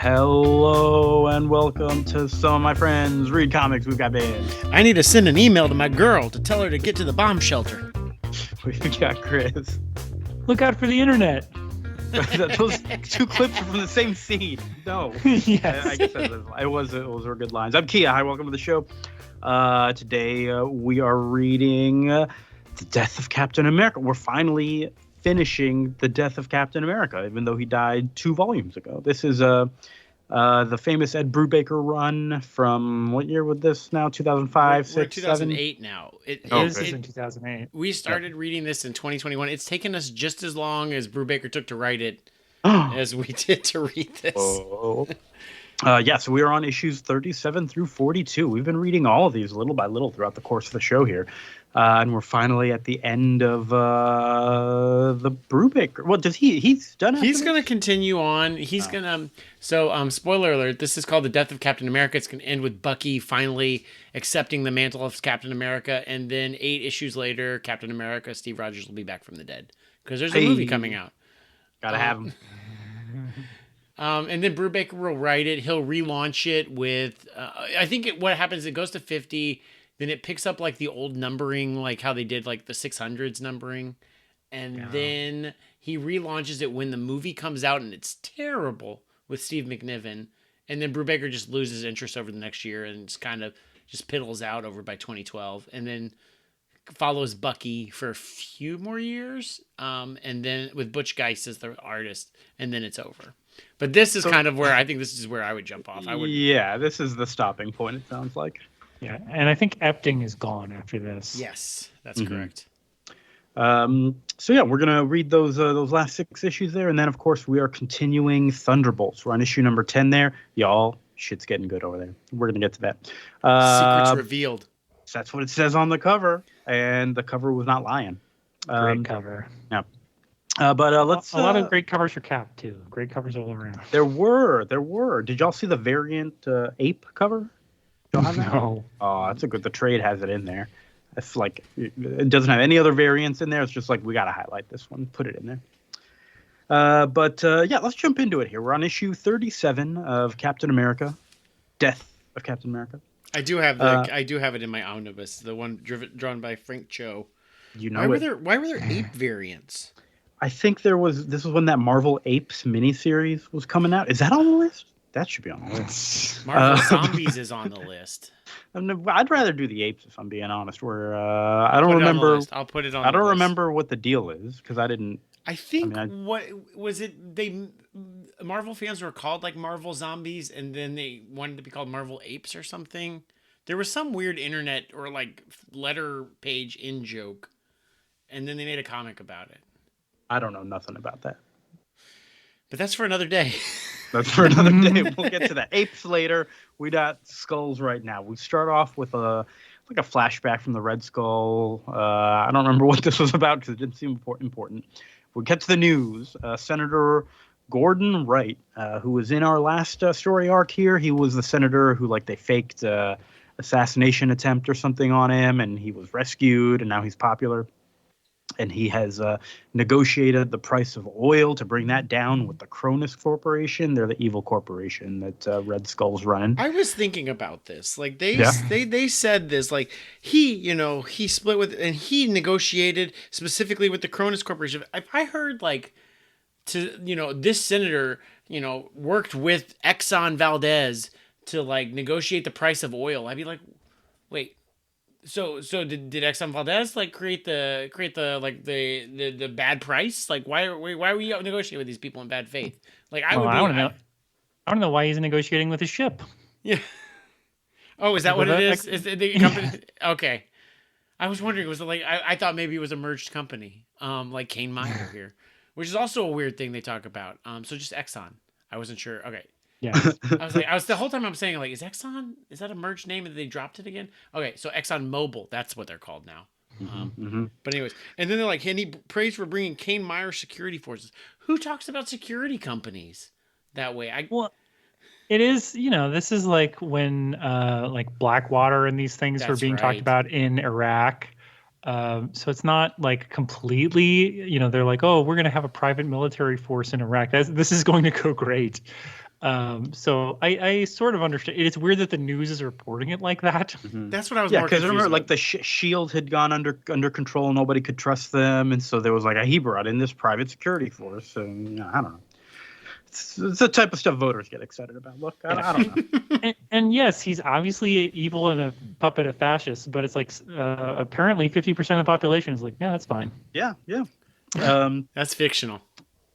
Hello and welcome to Some of My Friends Read Comics. We've got Ben. I need to send an email to my girl to tell her to get to the bomb shelter. We've got Chris. Look out for the internet. Those two clips are from the same scene. No. Yes. I guess those were good lines. I'm Kia. Hi, welcome to the show. Today we are reading The Death of Captain America. We're finally finishing The Death of Captain America, even though he died 2 volumes ago. This is the famous Ed Brubaker run from what year was this now? 2005, We're 6, 2008 now. It is in 2008. We started reading this in 2021. It's taken us just as long as Brubaker took to write it as we did to read this. So we are on issues 37 through 42. We've been reading all of these little by little throughout the course of the show here. And we're finally at the end of the Brubaker. Well, he's done. He's going to continue on. He's going to. So, spoiler alert, this is called The Death of Captain America. It's going to end with Bucky finally accepting the mantle of Captain America. And then 8 issues later, Captain America, Steve Rogers will be back from the dead. Because there's a movie coming out. Gotta have him. And then Brubaker will write it. He'll relaunch it with, I think what happens, it goes to 50, then it picks up like the old numbering, like how they did like the 600s numbering. And then he relaunches it when the movie comes out and it's terrible with Steve McNiven. And then Brubaker just loses interest over the next year and it's kind of just piddles out over by 2012. And then follows Bucky for a few more years. And then with Butch Geist as the artist, and then it's over. But this is kind of where I think this is where I would jump off. Yeah, this is the stopping point, it sounds like. Yeah, and I think Epting is gone after this. Yes, that's correct. We're gonna read those last 6 issues there, and then of course we are continuing Thunderbolts. We're on issue number 10 there. Y'all, shit's getting good over there. We're gonna get to that. Secrets revealed. That's what it says on the cover, and the cover was not lying. Great cover. Yeah. Let's a lot of great covers for Cap too. Great covers all around. There were. Did y'all see the variant ape cover? No. Oh, that's a good. The trade has it in there. It's like it doesn't have any other variants in there. It's just like we got to highlight this one, put it in there. Let's jump into it here. We're on issue 37 of Captain America, Death of Captain America. I do have it in my omnibus, the one drawn by Frank Cho. Why were there ape variants? I think this was when that Marvel Apes miniseries was coming out. Is that on the list? That should be on the list. Marvel Zombies is on the list. I'd rather do the apes if I'm being honest. I don't remember. I'll put it on. I don't remember what the deal is because I didn't. I think what was it? Marvel fans were called like Marvel Zombies, and then they wanted to be called Marvel Apes or something. There was some weird internet or like letter page in joke, and then they made a comic about it. I don't know nothing about that. But that's for another day. That's for another day. We'll get to that. Apes later. We got skulls right now. We start off with a flashback from the Red Skull. I don't remember what this was about because it didn't seem important. We get to the news. Senator Gordon Wright, who was in our last story arc here, he was the senator who they faked assassination attempt or something on him, and he was rescued, and now he's popular. And he has negotiated the price of oil to bring that down with the Cronus Corporation. They're the evil corporation that Red Skull's running. I was thinking about this. Like they said this. Like he split with and he negotiated specifically with the Cronus Corporation. If I heard this senator worked with Exxon Valdez to negotiate the price of oil, I'd be like, wait. So did Exxon Valdez create the bad price? Why are we negotiating with these people in bad faith? I don't know why he's negotiating with his ship. Yeah. Oh, is that what it is? Is it the company? Okay. I was wondering, was it I thought maybe it was a merged company, like Kane Meyer here, which is also a weird thing they talk about. So just Exxon. I wasn't sure. Okay. Yeah. I was the whole time I'm saying is Exxon, is that a merged name and they dropped it again? Okay, so Exxon Mobil, that's what they're called now. But anyways, and then they're and he prays for bringing Kane Meyer security forces. Who talks about security companies that way? It is, this is when Blackwater and these things were being talked about in Iraq. So it's not completely, they're oh, we're going to have a private military force in Iraq. This is going to go great. So I sort of understand. It's weird that the news is reporting it like that. Mm-hmm. That's what I was Yeah, more because confused remember, about. like the Shield had gone under control, nobody could trust them, and so there was like he brought in this private security force, and I don't know. It's the type of stuff voters get excited about. Look, I don't know. And yes, he's obviously evil and a puppet of fascists, but it's like apparently 50% of the population is like, yeah, that's fine. Yeah. That's fictional.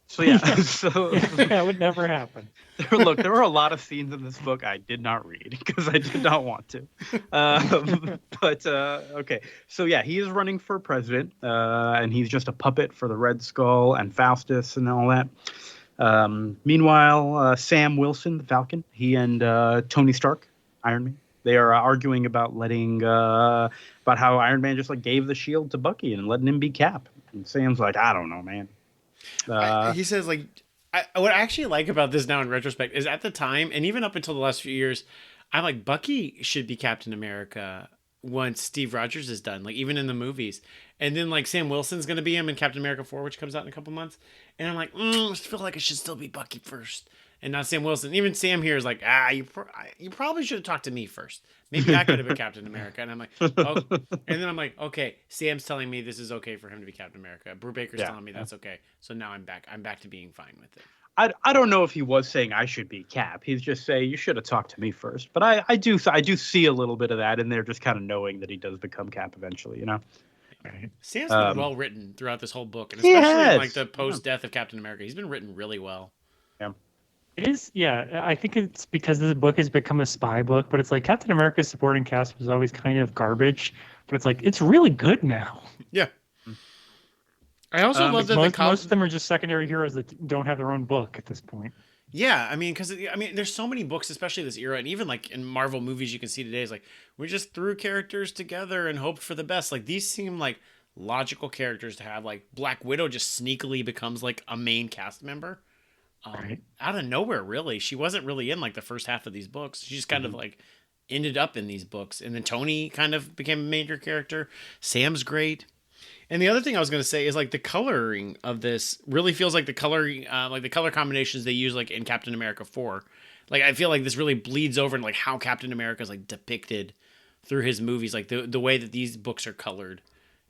So yeah, That would never happen. Look, there were a lot of scenes in this book I did not read because I did not want to. But okay, so yeah, he is running for president, and he's just a puppet for the Red Skull and Faustus and all that. Meanwhile, Sam Wilson, the Falcon, he and Tony Stark, Iron Man, they are arguing about about how Iron Man just like gave the shield to Bucky and letting him be Cap. And Sam's like, I don't know, man. He says like, what I actually like about this now in retrospect is at the time, and even up until the last few years, I'm like, Bucky should be Captain America once Steve Rogers is done, like even in the movies. And then like Sam Wilson's going to be him in Captain America 4, which comes out in a couple months. And I'm like, I feel like it should still be Bucky first and not Sam Wilson. Even Sam here is like, you probably should have talked to me first. Maybe I could have been Captain America. And I'm like, oh. And then I'm like, okay, Sam's telling me this is okay for him to be Captain America. Brubaker's telling me that's okay. So now I'm back. I'm back to being fine with it. I don't know if he was saying I should be Cap. He's just saying you should have talked to me first. But I do see a little bit of that in there, just kind of knowing that he does become Cap eventually, you know. Right. Sam's been well written throughout this whole book, and especially in, like the post-death of Captain America. He's been written really well. Yeah. It is, yeah. I think it's because this book has become a spy book, but it's like Captain America's supporting cast was always kind of garbage, but it's like it's really good now. Yeah. I also love that most of them are just secondary heroes that don't have their own book at this point. Yeah, I mean, because there's so many books, especially this era, and even like in Marvel movies, you can see today is like we just threw characters together and hoped for the best. Like these seem like logical characters to have. Like Black Widow just sneakily becomes like a main cast member, right. Out of nowhere. Really, she wasn't really in like the first half of these books. She just kind of like ended up in these books, and then Tony kind of became a major character. Sam's great. And the other thing I was going to say is like the coloring of this really feels like the coloring, like the color combinations they use like in Captain America 4. Like I feel like this really bleeds over in like how Captain America is like depicted through his movies, like the way that these books are colored.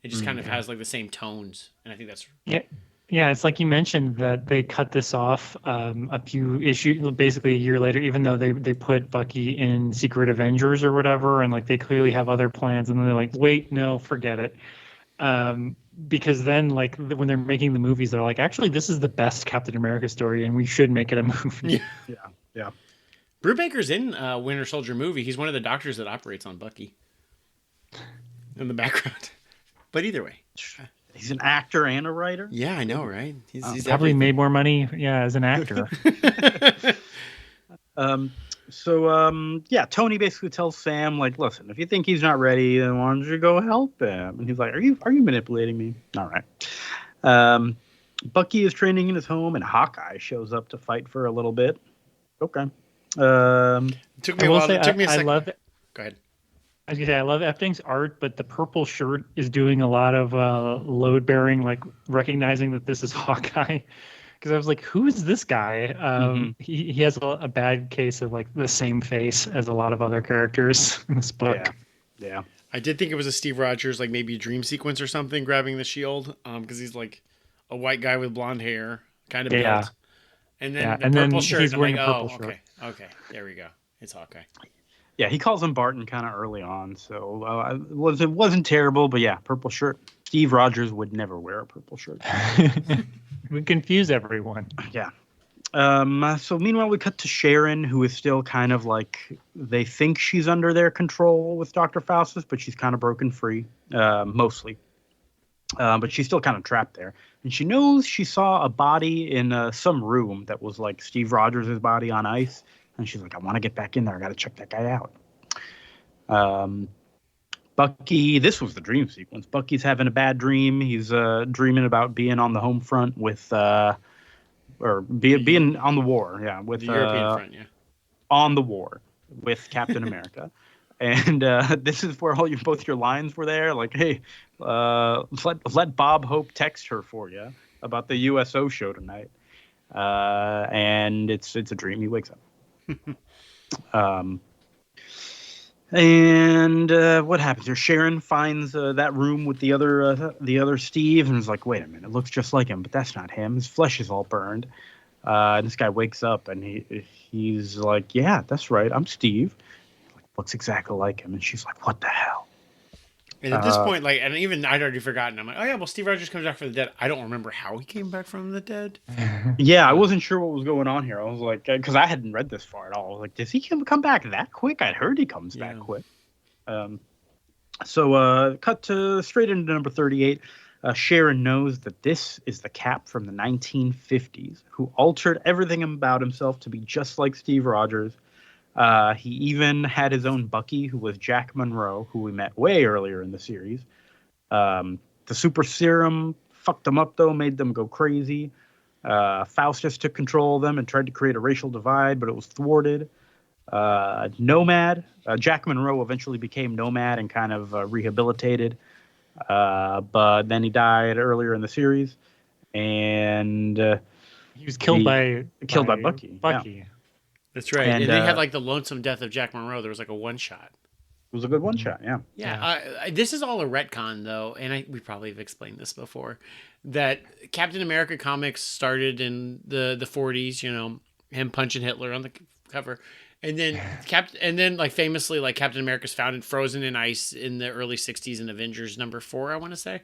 It just kind of has like the same tones, and I think that's yeah. It's like you mentioned that they cut this off a few issues, basically a year later, even though they put Bucky in Secret Avengers or whatever, and like they clearly have other plans, and then they're like, wait, no, forget it. Because then like when they're making the movies, they're like, actually, this is the best Captain America story and we should make it a movie. Yeah. Brubaker's in Winter Soldier movie. He's one of the doctors that operates on Bucky in the background. But either way, he's an actor and a writer. Yeah, I know, right? He's probably everything. Made more money, as an actor. Yeah, Tony basically tells Sam, like, listen, if you think he's not ready, then why don't you go help him? And he's like, are you manipulating me? All right. Bucky is training in his home, and Hawkeye shows up to fight for a little bit. Okay. It took me a while. It took me a second. I love it. Go ahead. I was gonna say I love Epting's art, but the purple shirt is doing a lot of load bearing, like recognizing that this is Hawkeye. Because I was like, who is this guy? He has a bad case of like the same face as a lot of other characters in this book. Yeah. I did think it was a Steve Rogers, like maybe a dream sequence or something, grabbing the shield. Because he's like a white guy with blonde hair, kind of built. And then the purple shirt. He's wearing a purple shirt. Okay, there we go. It's Hawkeye. Yeah, he calls him Barton kind of early on, so it wasn't terrible, but yeah, purple shirt. Steve Rogers would never wear a purple shirt. We confuse everyone. Yeah. So meanwhile, we cut to Sharon, who is still kind of like, they think she's under their control with Dr. Faustus, but she's kind of broken free, mostly. But she's still kind of trapped there. And she knows she saw a body in some room that was like Steve Rogers' body on ice. And she's like, I want to get back in there. I got to check that guy out. Bucky, this was the dream sequence. Bucky's having a bad dream. He's dreaming about being on the home front with, being on the war. Yeah, with the European front. Yeah, on the war with Captain America. And this is where both your lines were there. Like, hey, let Bob Hope text her for you about the USO show tonight. And it's a dream. He wakes up. And what happens here? Sharon finds that room with the other Steve, and is like, "Wait a minute, it looks just like him, but that's not him. His flesh is all burned." And this guy wakes up, and he's like, "Yeah, that's right. I'm Steve. Looks exactly like him." And she's like, "What the hell?" And at this point, like, and even I'd already forgotten. I'm like, oh yeah, well, Steve Rogers comes back from the dead. I don't remember how he came back from the dead. Yeah, I wasn't sure what was going on here. I was like, because I hadn't read this far at all. I was like, does he come back that quick? I'd heard he comes back quick. So cut to straight into number 38. Sharon knows that this is the Cap from the 1950s who altered everything about himself to be just like Steve Rogers. He even had his own Bucky, who was Jack Monroe, who we met way earlier in the series. The super serum fucked them up, though, made them go crazy. Faustus took control of them and tried to create a racial divide, but it was thwarted. Nomad. Jack Monroe eventually became Nomad and kind of rehabilitated. But then he died earlier in the series. And he was killed by Bucky. Bucky. Yeah. That's right. And they had like the lonesome death of Jack Monroe. There was like a one shot. It was a good one shot, yeah. Yeah. This is all a retcon, though, and we probably have explained this before, that Captain America comics started in the 40s, you know, him punching Hitler on the cover. And then like famously, like Captain America's found frozen in ice in the early 60s in Avengers #4, I want to say.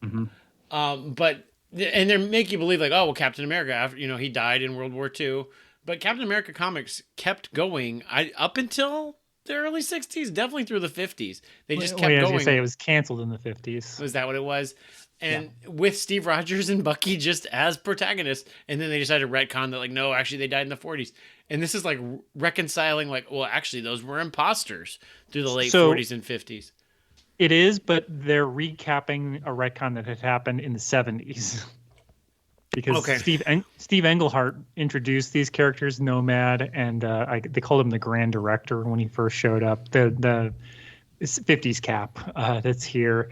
Mm-hmm. But they make you believe like, oh, well, Captain America, after, you know, he died in World War II. But Captain America comics kept going up until the early 60s, definitely through the 50s. They just kept going. As you say, it was canceled in the 50s. Was that what it was? And with Steve Rogers and Bucky just as protagonists. And then they decided to retcon that, like, no, actually, they died in the 40s. And this is like reconciling, like, well, actually, those were imposters through the late 40s and 50s. It is, but they're recapping a retcon that had happened in the 70s. Because Steve Englehart introduced these characters, Nomad, and they called him the Grand Director when he first showed up. The 50s Cap that's here.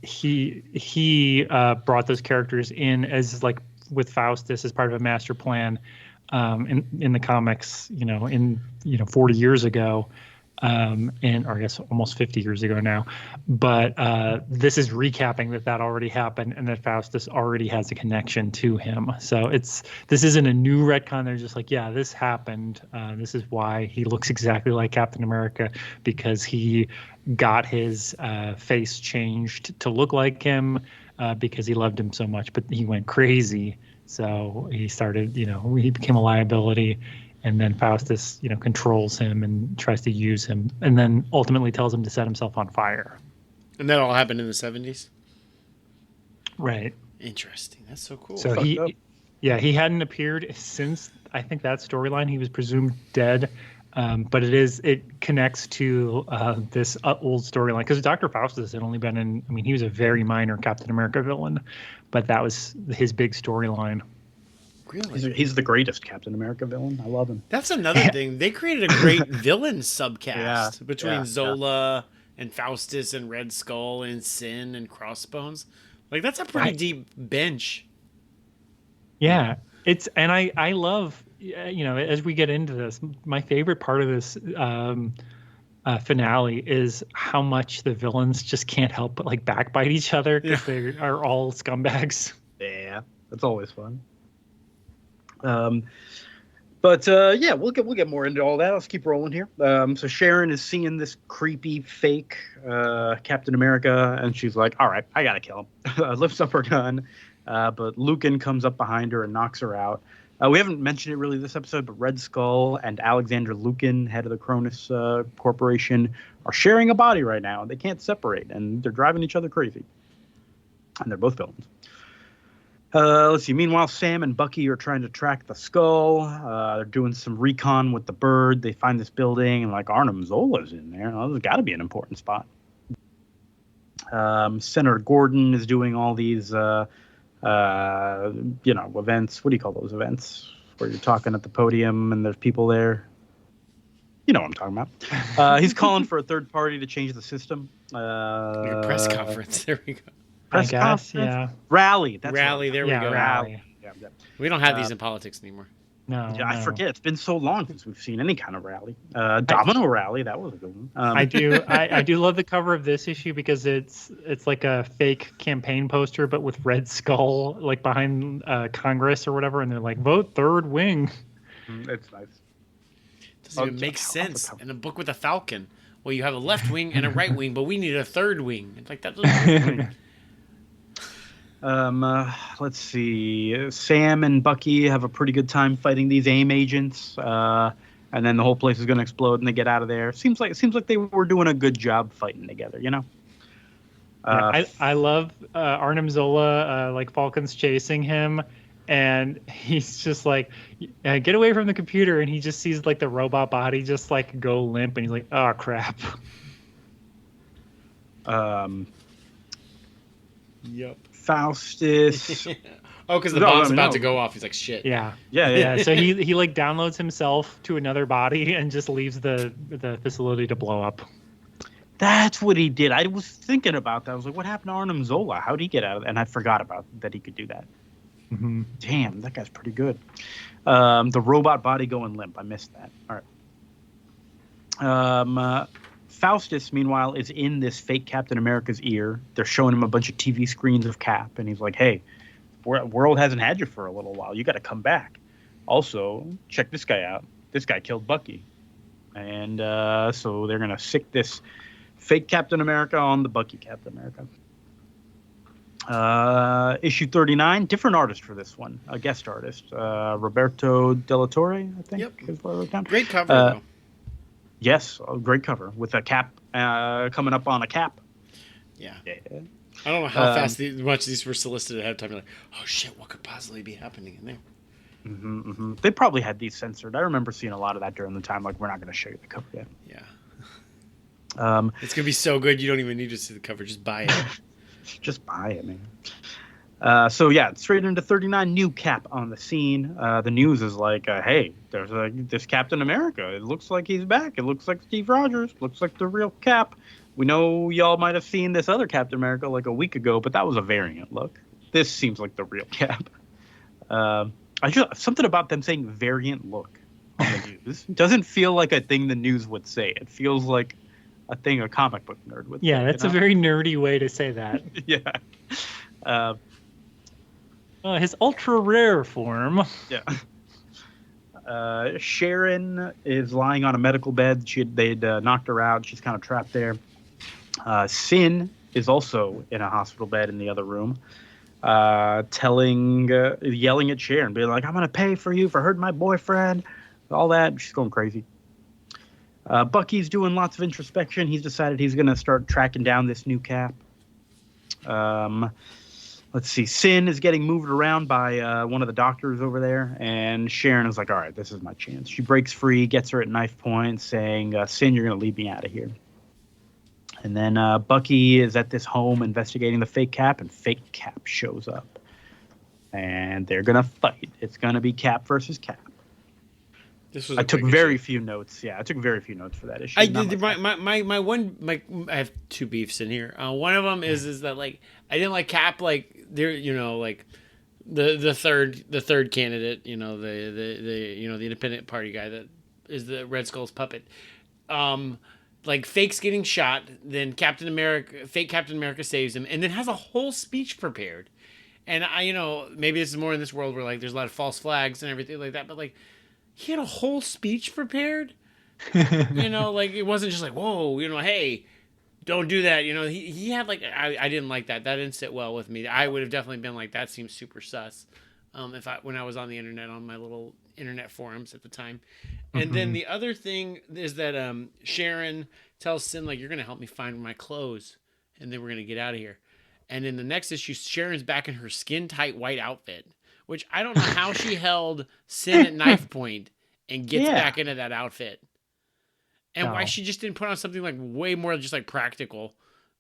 He brought those characters in as like with Faustus as part of a master plan in the comics, 40 years ago. Or I guess almost 50 years ago now, but this is recapping that already happened and that Faustus already has a connection to him. So this isn't a new retcon. They're just like, yeah, this happened. This is why he looks exactly like Captain America, because he got his face changed to look like him because he loved him so much, but he went crazy. So he started, he became a liability. And then Faustus, controls him and tries to use him, and then ultimately tells him to set himself on fire. And that all happened in the 70s? Right. Interesting. That's so cool. So he hadn't appeared since, I think, that storyline. He was presumed dead, but it connects to this old storyline. Because Dr. Faustus had only been he was a very minor Captain America villain, but that was his big storyline. Really? He's the greatest Captain America villain. I love him. That's another thing. They created a great villain subcast between Zola and Faustus and Red Skull and Sin and Crossbones. Like, that's a pretty deep bench. Yeah. I love, as we get into this, my favorite part of this finale is how much the villains just can't help but like backbite each other because they are all scumbags. Yeah. That's always fun. We'll get more into all that. Let's keep rolling here. So Sharon is seeing this creepy fake Captain America, and she's like, "All right, I gotta kill him." Lifts up her gun, but Lucan comes up behind her and knocks her out. We haven't mentioned it really this episode, but Red Skull and Alexander Lucan, head of the Cronus Corporation, are sharing a body right now. They can't separate, and they're driving each other crazy. And they're both villains. Let's see. Meanwhile, Sam and Bucky are trying to track the skull. They're doing some recon with the bird. They find this building, and like Arnim Zola's in there. Well, there's got to be an important spot. Senator Gordon is doing all these, events. What do you call those events? Where you're talking at the podium and there's people there. You know what I'm talking about. He's calling for a third party to change the system. Like a press conference. There we go. Press conference? Yeah. Rally. Rally. There we go. Rally. We don't have these in politics anymore. No, Yeah, I no. forget. It's been so long since we've seen any kind of rally. Domino Rally, that was a good one. I do love the cover of this issue because it's like a fake campaign poster, but with Red Skull like behind Congress or whatever, and they're like, vote third wing. It's nice. Doesn't even make sense in a book with a falcon. Well, you have a left wing and a right wing, but we need a third wing. It's like that doesn't. Let's see. Sam and Bucky have a pretty good time fighting these AIM agents, and then the whole place is going to explode, and they get out of there. Seems like they were doing a good job fighting together, you know. I love Arnim Zola, like Falcon's chasing him, and he's just like, get away from the computer, and he just sees like the robot body just like go limp, and he's like, oh crap. Yep. Faustus. Oh, because the bomb's about to go off. He's like, shit. Yeah. Yeah. So he like downloads himself to another body and just leaves the facility to blow up. That's what he did. I was thinking about that. I was like, what happened to Arnim Zola? How'd he get out of that? And I forgot about that he could do that. Mm-hmm. Damn, that guy's pretty good. The robot body going limp. I missed that. All right. Faustus, meanwhile, is in this fake Captain America's ear. They're showing him a bunch of TV screens of Cap, and he's like, hey, the world hasn't had you for a little while. You got to come back. Also, check this guy out. This guy killed Bucky. And so they're going to sick this fake Captain America on the Bucky Captain America. Issue 39, different artist for this one. A guest artist. Roberto Della Torre, I think. Yep. Is what I wrote down. Great cover, though. Yes, a great cover with a cap coming up on a cap. Yeah. I don't know how fast much these were solicited ahead of time. You're like, oh shit, what could possibly be happening in there? They probably had these censored. I remember seeing a lot of that during the time. Like, we're not going to show you the cover yet. Yeah. It's going to be so good you don't even need to see the cover. Just buy it. Just buy it, man. So yeah, straight into 39, new Cap on the scene. The news is like, hey, there's this Captain America. It looks like he's back. It looks like Steve Rogers. Looks like the real Cap. We know y'all might have seen this other Captain America like a week ago, but that was a variant look. This seems like the real Cap. Something about them saying variant look on the news. It doesn't feel like a thing the news would say. It feels like a thing a comic book nerd would say. Yeah, that's a very nerdy way to say that. Yeah. His ultra rare form. Yeah. Sharon is lying on a medical bed. They'd knocked her out. She's kind of trapped there. Sin is also in a hospital bed in the other room, yelling at Sharon, being like, I'm going to pay for you for hurting my boyfriend, all that. She's going crazy. Bucky's doing lots of introspection. He's decided he's going to start tracking down this new Cap. Let's see. Sin is getting moved around by one of the doctors over there, and Sharon is like, all right, this is my chance. She breaks free, gets her at knife point, saying, Sin, you're going to lead me out of here. And then Bucky is at this home investigating the fake Cap, and fake Cap shows up. And they're going to fight. It's going to be Cap versus Cap. I took very few notes. Yeah, I took very few notes for that issue. I have two beefs in here. One of them is that like I didn't like Cap, like there, like the third candidate, the independent party guy that is the Red Skull's puppet. Like Fake's getting shot, then fake Captain America saves him, and then has a whole speech prepared. And maybe this is more in this world where like there's a lot of false flags and everything like that, but like. He had a whole speech prepared, like it wasn't just like, whoa, hey, don't do that. He had like, I didn't like that. That didn't sit well with me. I would have definitely been like, that seems super sus. When I was on the internet, on my little internet forums at the time. And then the other thing is that Sharon tells Sin, like, you're going to help me find my clothes and then we're going to get out of here. And in the next issue, Sharon's back in her skin tight white outfit, which I don't know how she held Sin at knife point and gets back into that outfit. And why she just didn't put on something like way more just like practical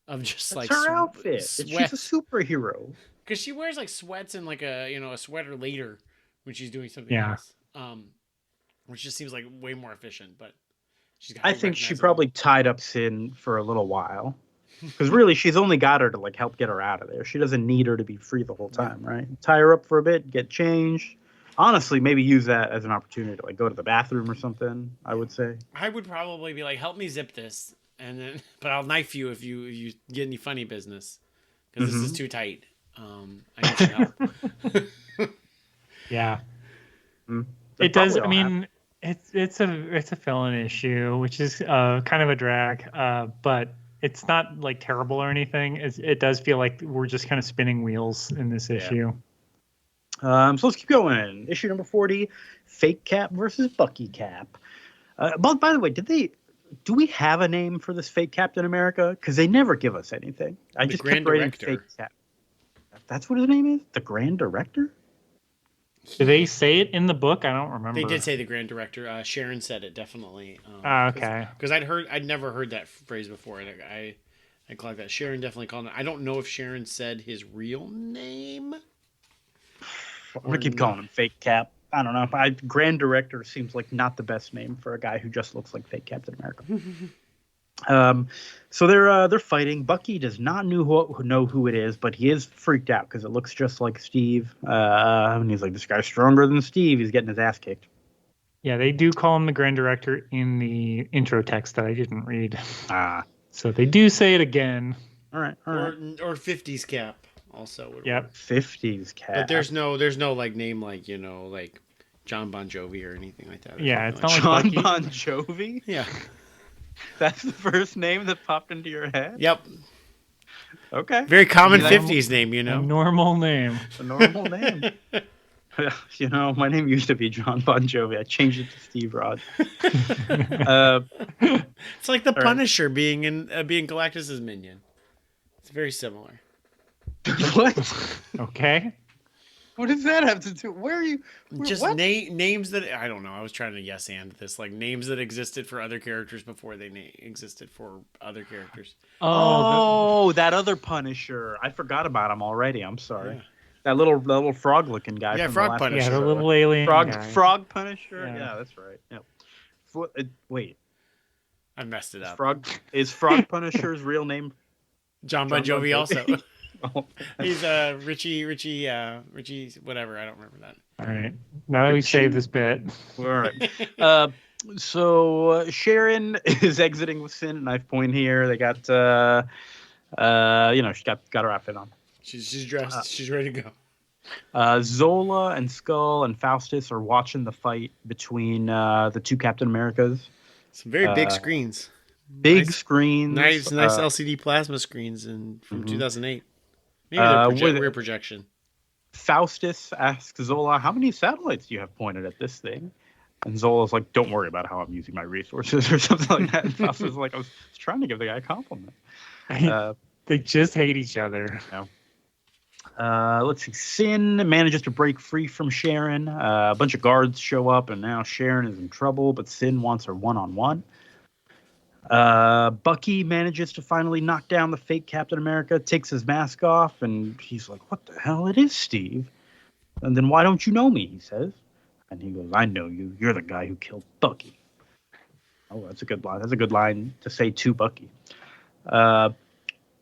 of just That's like her outfit. Sweat. She's a superhero. Because she wears like sweats and like a sweater later when she's doing something else. Which just seems like way more efficient, but I think she probably tied up Sin for a little while. Because really, she's only got her to like help get her out of there. She doesn't need her to be free the whole time, right? Tie her up for a bit, get changed, honestly, maybe use that as an opportunity to like go to the bathroom or something. I would say. I would probably be like, help me zip this, and then but I'll knife you if you get any funny business because this is too tight. I need some help. Yeah. Mm. It does. I mean, it's a fill-in issue, which is kind of a drag, but it's not like terrible or anything. It does feel like we're just kind of spinning wheels in this issue. So let's keep going. Issue number 40, Fake Cap versus Bucky Cap. But by the way, do we have a name for this fake Captain America? Because they never give us anything. I just kept writing Fake Cap. That's what his name is? The Grand Director? Do they say it in the book? I don't remember. They did say the Grand Director. Sharon said it definitely. Okay. Because I'd never heard that phrase before, and I clocked that. Sharon definitely called it. I don't know if Sharon said his real name. I'm gonna keep calling him Fake Cap. I don't know. Grand Director seems like not the best name for a guy who just looks like fake Captain America. So they're fighting. Bucky does not know who it is, but he is freaked out because it looks just like Steve. And he's like, "This guy's stronger than Steve. He's getting his ass kicked." Yeah, they do call him the Grand Director in the intro text that I didn't read. So they do say it again. All right. Or 50s Cap also. Yep. 50s Cap. But there's no like name like like John Bon Jovi or anything like that. Yeah, it's like not John like Bon Jovi. Yeah. That's the first name that popped into your head? Yep. Okay. Very common 50s name, a normal name. A normal name. My name used to be John Bon Jovi. I changed it to Steve Rogers. It's like the Punisher being Galactus's minion. It's very similar. What? Okay. What does that have to do? Where are you? Just names that I don't know. I was trying to yes and this, like names that existed for other characters before they existed for other characters. Oh, that other Punisher. I forgot about him already. I'm sorry. Yeah. That little frog-looking guy. Yeah, from Frog Punisher. Yeah, the little alien Frog Punisher. Yeah, that's right. Yeah. Wait. I messed it up. Is Frog Punisher's real name? John Bon Jovi also. Oh. He's Richie, whatever. I don't remember that. All right. Now that we saved this bit. All right. So Sharon is exiting with Sin at knife point here. They got, she got her outfit on. She's dressed. She's ready to go. Zola and Skull and Faustus are watching the fight between the two Captain Americas. Some very big screens. Big screens. Nice LCD plasma screens from 2008. Maybe they're rear projection. Faustus asks Zola, "How many satellites do you have pointed at this thing?" And Zola's like, "Don't worry about how I'm using my resources," or something like that. And Faustus is like, "I was trying to give the guy a compliment." They just hate each other. Let's see. Sin manages to break free from Sharon. A bunch of guards show up, and now Sharon is in trouble, but Sin wants her one-on-one. Bucky manages to finally knock down the fake Captain America, takes his mask off, and he's like, "What the hell? It is Steve." And then, "Why don't you know me?" he says. And he goes, "I know you. You're the guy who killed Bucky." Oh, that's a good line. That's a good line to say to Bucky.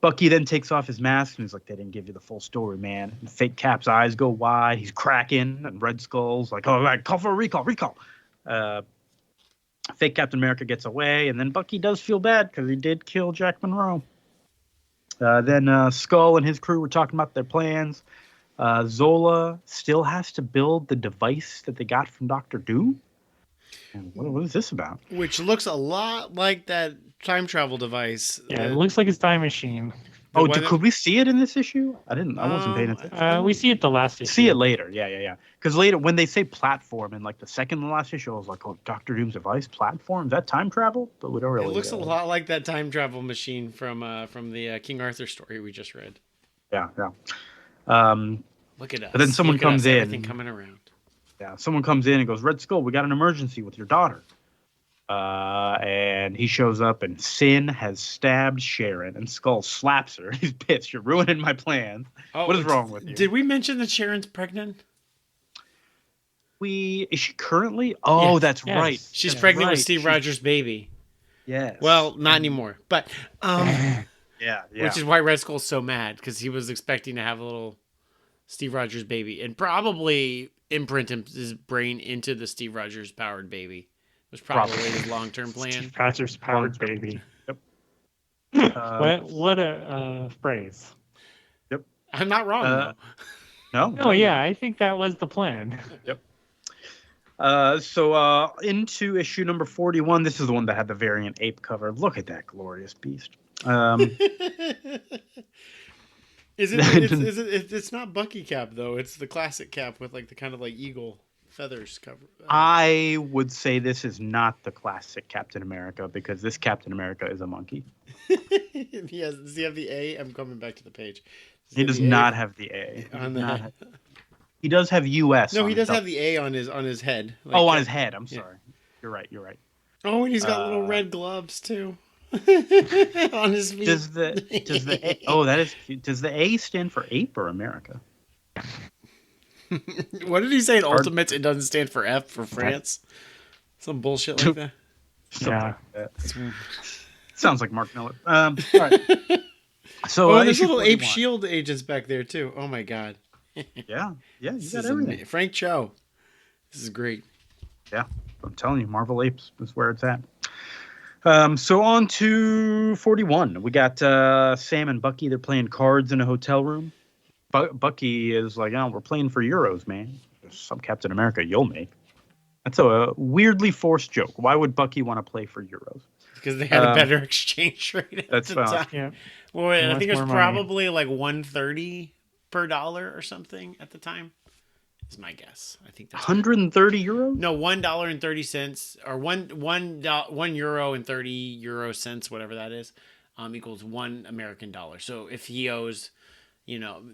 Bucky then takes off his mask, and he's like, "They didn't give you the full story, man." And fake Cap's eyes go wide. He's cracking, and Red Skull's like, "Oh, right, call for a recall. Fake Captain America gets away, and then Bucky does feel bad because he did kill Jack Monroe. Then Skull and his crew were talking about their plans. Zola still has to build the device that they got from Dr. Doom. And what is this about? Which looks a lot like that time travel device. Yeah, it looks like his time machine. Oh, could we see it in this issue? I wasn't paying attention. We see it the last issue. See it later. Yeah. Because later, when they say platform in like the second to last issue, I was like, "Oh, Dr. Doom's device platform? Is that time travel?" But we don't really. It looks a lot like that time travel machine from the King Arthur story we just read. Yeah. Look at us. But then someone comes in. Everything coming around. Yeah, someone comes in and goes, "Red Skull, we got an emergency with your daughter." And he shows up, and Sin has stabbed Sharon, and Skull slaps her. He's pissed. "You're ruining my plans. What is wrong with you?" Did we mention that Sharon's pregnant? Is she currently? Oh, yes, that's right. She's pregnant with Steve Rogers' baby. Yes. Well, not anymore, but yeah. Which is why Red Skull's so mad, because he was expecting to have a Steve Rogers baby, and probably imprint his brain into the Steve Rogers powered baby. It was probably his long-term plan. Steve Rogers powered baby. Yep. What a phrase. Yep. I'm not wrong though. No, yeah, I think that was the plan. Yep. So into issue number 41. This is the one that had the variant ape cover. Look at that glorious beast. It's not Bucky cap though. It's the classic cap with like the kind of like eagle feathers cover. I would say this is not the classic Captain America because this Captain America is a monkey. Does he have the A? I'm coming back to the page. He does not have the A. He does have US. No, he does have the A on his head. Like, on his head. I'm sorry. You're right. Oh, and he's got little red gloves too. On his feet. Does the A, that is cute. Does the A stand for ape or America? What did he say in Ultimates? It doesn't stand for F for France. Some bullshit like that. Like that. Sounds like Mark Miller. All right. So there's little Ape Shield agents back there too. Oh my god. Yeah, you got everything. Frank Cho. This is great. Yeah, I'm telling you, Marvel Apes is where it's at. So on to 41. We got Sam and Bucky. They're playing cards in a hotel room. Bucky is like, we're playing for euros, man. There's some Captain America you'll make. That's a weirdly forced joke. Why would Bucky want to play for euros? Because they had a better exchange rate at the time. Yeah. Well, I think it was probably like $1.30 per dollar or something at the time. Is my guess. I think that's 130 euros. No, $1.30 or €1.30, whatever that is, equals $1 American dollar. So if he owes,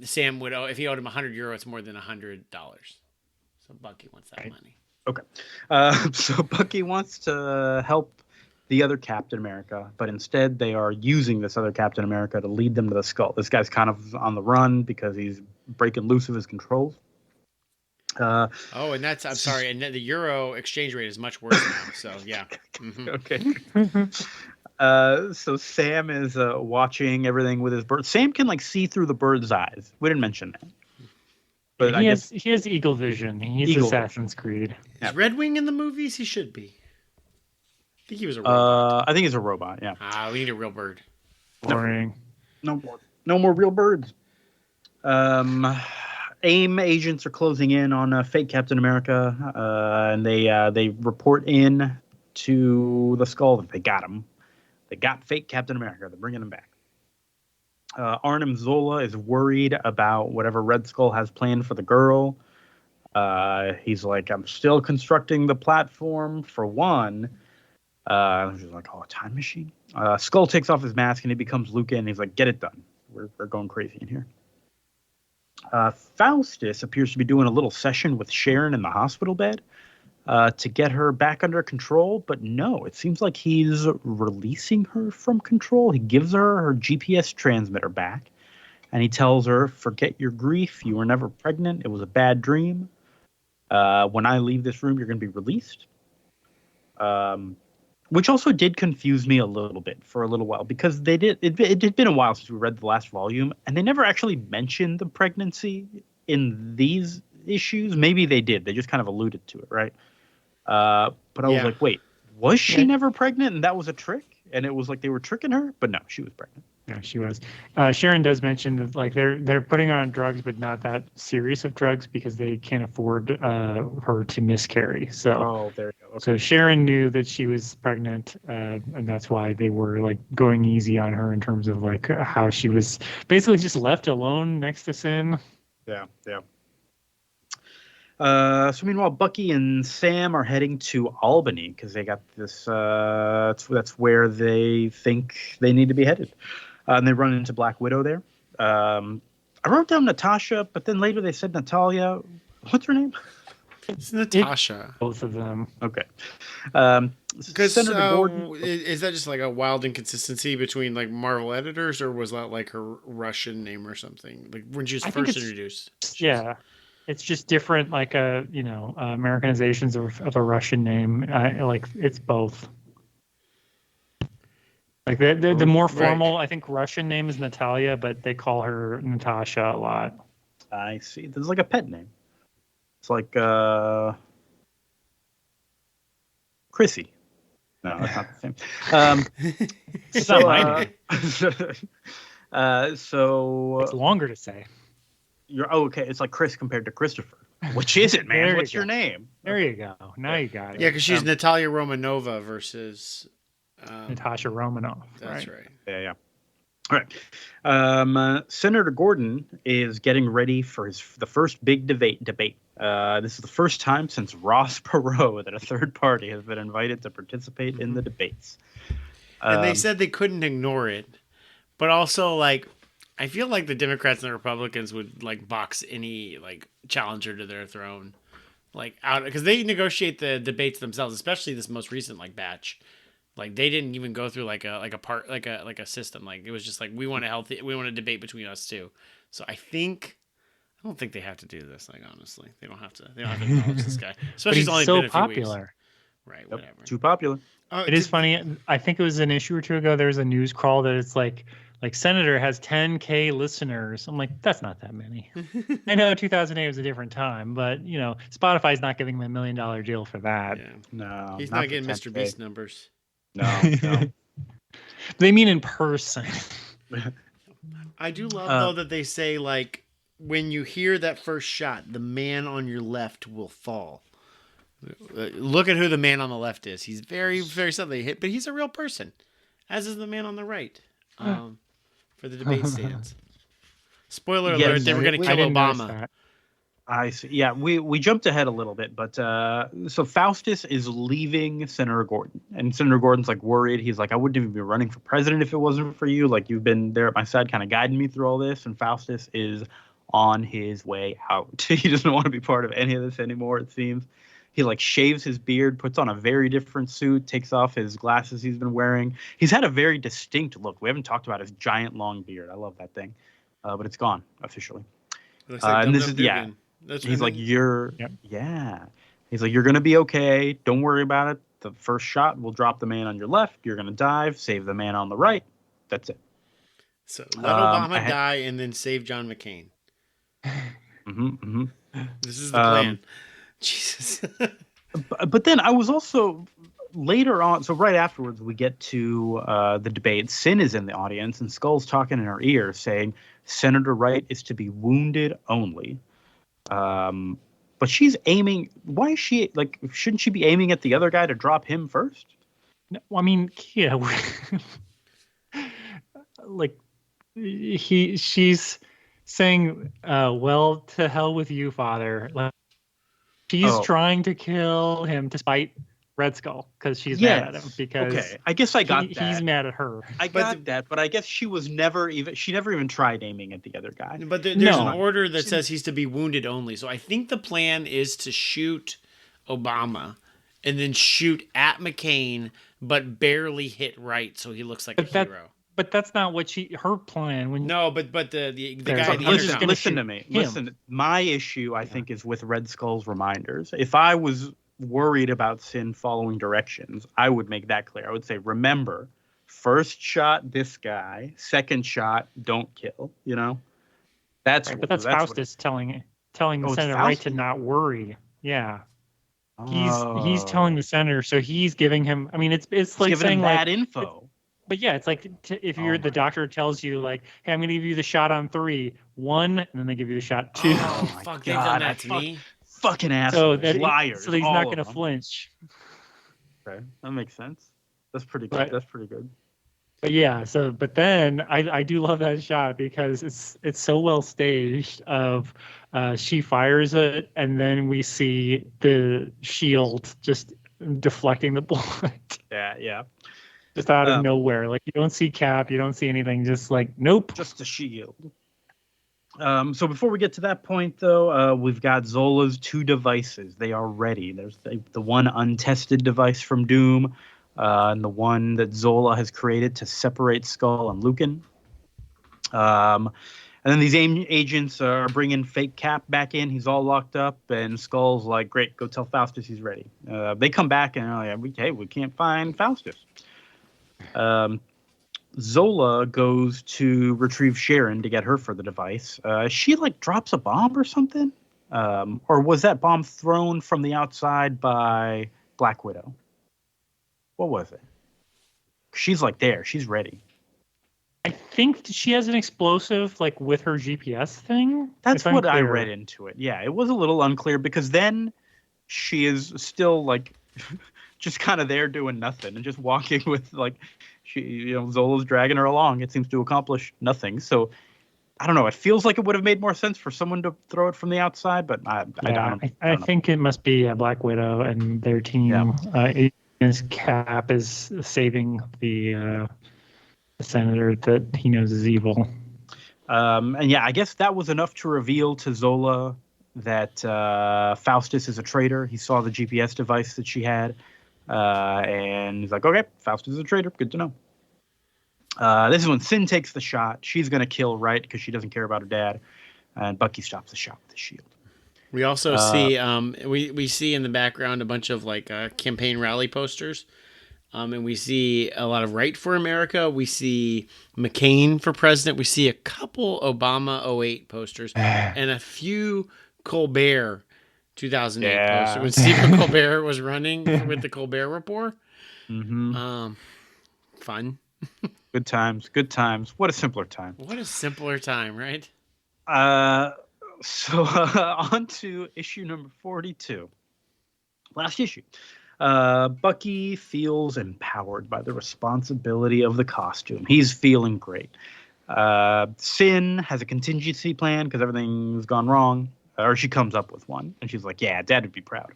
Sam would owe, if he owed him €100, it's more than $100. So Bucky wants that money. Okay, so Bucky wants to help the other Captain America, but instead they are using this other Captain America to lead them to the skull. This guy's kind of on the run because he's breaking loose of his controls. And I'm sorry, and the euro exchange rate is much worse now. So yeah. Mm-hmm. Okay. So Sam is watching everything with his bird. Sam can see through the bird's eyes. We didn't mention that. But he has eagle vision. He's Assassin's Creed. Is Red Wing in the movies? He should be. I think he was a robot. I think he's a robot. Yeah. We need a real bird. Boring. No more real birds. AIM agents are closing in on fake Captain America, and they report in to the Skull that they got him. They got fake Captain America. They're bringing him back. Arnim Zola is worried about whatever Red Skull has planned for the girl. He's like, I'm still constructing the platform for one. She's like, a time machine? Skull takes off his mask and he becomes Luca, and he's like, get it done. We're going crazy in here. Faustus appears to be doing a little session with Sharon in the hospital bed to get her back under control, but no, it seems like he's releasing her from control. He gives her GPS transmitter back, and he tells her, forget your grief. You were never pregnant. It was a bad dream. When I leave this room, you're going to be released. Which also did confuse me a little bit for a little while, because it had been a while since we read the last volume, and they never actually mentioned the pregnancy in these issues. Maybe they did. They just kind of alluded to it, right? But I was like, wait, was she never pregnant and that was a trick? And it was like they were tricking her? But no, she was pregnant. Yeah, she was. Sharon does mention that they're putting her on drugs, but not that serious of drugs because they can't afford her to miscarry. So, there you go. Okay. So Sharon knew that she was pregnant, and that's why they were going easy on her in terms of how she was basically just left alone next to Sin. Yeah. So meanwhile, Bucky and Sam are heading to Albany because they got this. That's where they think they need to be headed. And they run into Black Widow there. I wrote down Natasha, but then later they said Natalia. What's her name? It's Natasha. Both of them. Okay. Senator Gordon. Is that just a wild inconsistency between Marvel editors, or was that her Russian name or something? When she was first introduced? Yeah. It's just different, Americanizations of a Russian name. It's both. The more formal, I think Russian name is Natalia, but they call her Natasha a lot. I see. There's like a pet name. It's like Chrissy. No, that's not the same. It's So, not my name. so It's longer to say. okay. It's like Chris compared to Christopher. Which is it, man? There you What's go. your name? There you go. Now you got it. Yeah, because she's Natalia Romanova versus Natasha Romanoff. That's right. Yeah. All right. Senator Gordon is getting ready for the first big debate. This is the first time since Ross Perot that a third party has been invited to participate in the debates. And they said they couldn't ignore it, but also like I feel like the Democrats and the Republicans would like box any like challenger to their throne, like out because they negotiate the debates themselves, especially this most recent like batch. Like they didn't even go through like a system. Like it was just like we want a debate between us two. So I don't think they have to do this. Like honestly, they don't have to acknowledge this guy. Especially But he's only so been a few popular. weeks. Right. Yep, Whatever. too popular. It is funny. I think it was an issue or two ago. There was a news crawl that it's like Senator has 10K listeners. I'm like, that's not that many. I know 2008 was a different time, but Spotify's not giving him $1 million deal for that. Yeah. No, He's not getting 10K. Mr. Beast numbers. No. They mean in person. I do love though that they say like when you hear that first shot, the man on your left will fall. Look at who the man on the left is. He's very, very suddenly hit, but he's a real person, as is the man on the right. For the debate stands. Spoiler alert: they were going to kill Obama. I see. Yeah, we jumped ahead a little bit, but so Faustus is leaving Senator Gordon, and Senator Gordon's like worried. He's like, I wouldn't even be running for president if it wasn't for you. Like you've been there at my side, kind of guiding me through all this. And Faustus is on his way out. He doesn't want to be part of any of this anymore. It seems. He like shaves his beard, puts on a very different suit, takes off his glasses he's been wearing. He's had a very distinct look. We haven't talked about his giant long beard. I love that thing, but it's gone officially. Looks like and this is he's like you're He's like you're gonna be okay. Don't worry about it. The first shot will drop the man on your left. You're gonna dive, save the man on the right. That's it. So let Obama die and then save John McCain. This is the plan. Jesus. but then I was also later on. So right afterwards, we get to the debate. Sin is in the audience, and Skull's talking in her ear, saying Senator Wright is to be wounded only. But she's aiming. Why is she like? Shouldn't she be aiming at the other guy to drop him first? No, I mean, yeah, like she's saying, "Well, to hell with you, Father." Like, she's trying to kill him despite Red Skull because she's mad at him. Because I guess I got that. He's mad at her. I got that, but I guess she never even tried aiming at the other guy. But there's an order that says he's to be wounded only. So I think the plan is to shoot Obama and then shoot at McCain, but barely hit Wright, so he looks like a hero. But that's not what her plan. But the guy. Listen to me. Listen, my issue I think is with Red Skull's reminders. If I was worried about Sin following directions, I would make that clear. I would say, remember, first shot this guy, second shot don't kill. That's right, but that's Faustus telling the senator Wright to not worry. Yeah. He's telling the senator, so he's giving him. I mean, it's like saying bad info. But yeah, it's like if the doctor tells you like, "Hey, I'm going to give you the shot on 3, 1," and then they give you the shot 2. Oh fuck! They've done that to me. Fucking assholes, liars. So he's not going to flinch. Okay, that makes sense. That's pretty good. That's pretty good. But yeah, but then I do love that shot because it's so well staged. Of she fires it, and then we see the shield just deflecting the bullet. Yeah. Just out of nowhere. Like you don't see Cap, you don't see anything. Just like nope. Just a shield. So before we get to that point, though, we've got Zola's 2 devices. They are ready. There's the one untested device from Doom, and the one that Zola has created to separate Skull and Lucan. And then these agents are bringing fake Cap back in. He's all locked up, and Skull's like, "Great, go tell Faustus he's ready." They come back and they're like, "Hey, we can't find Faustus." Zola goes to retrieve Sharon to get her for the device. She like drops a bomb or something, or was that bomb thrown from the outside by Black Widow? What was it? She's like there. She's ready. I think she has an explosive like with her GPS thing. That's It's what I unclear. read into it. Yeah, it was a little unclear because then she is still like just kind of there doing nothing and just walking with like Zola's dragging her along. It seems to accomplish nothing. So I don't know. It feels like it would have made more sense for someone to throw it from the outside, but I don't I know. think it must be Black Widow and their team. His Cap is saving the senator that he knows is evil. And yeah, I guess that was enough to reveal to Zola that Faustus is a traitor. He saw the GPS device that she had, and he's like, okay, Faustus is a traitor. Good to know. This is when Sin takes the shot. She's going to kill Wright because she doesn't care about her dad, and Bucky stops the shot with the shield. We also see we see in the background a bunch of like campaign rally posters. And we see a lot of Right for America. We see McCain for president. We see a couple Obama 08 posters and a few Colbert 2008 posters when Stephen Colbert was running with the Colbert Report. Mm-hmm. Fun. Good times. Good times. What a simpler time. What a simpler time, right? So on to issue number 42. Last issue. Bucky feels empowered by the responsibility of the costume. He's feeling great. Sin has a contingency plan because everything's gone wrong, or she comes up with one, and she's like, yeah, Dad would be proud.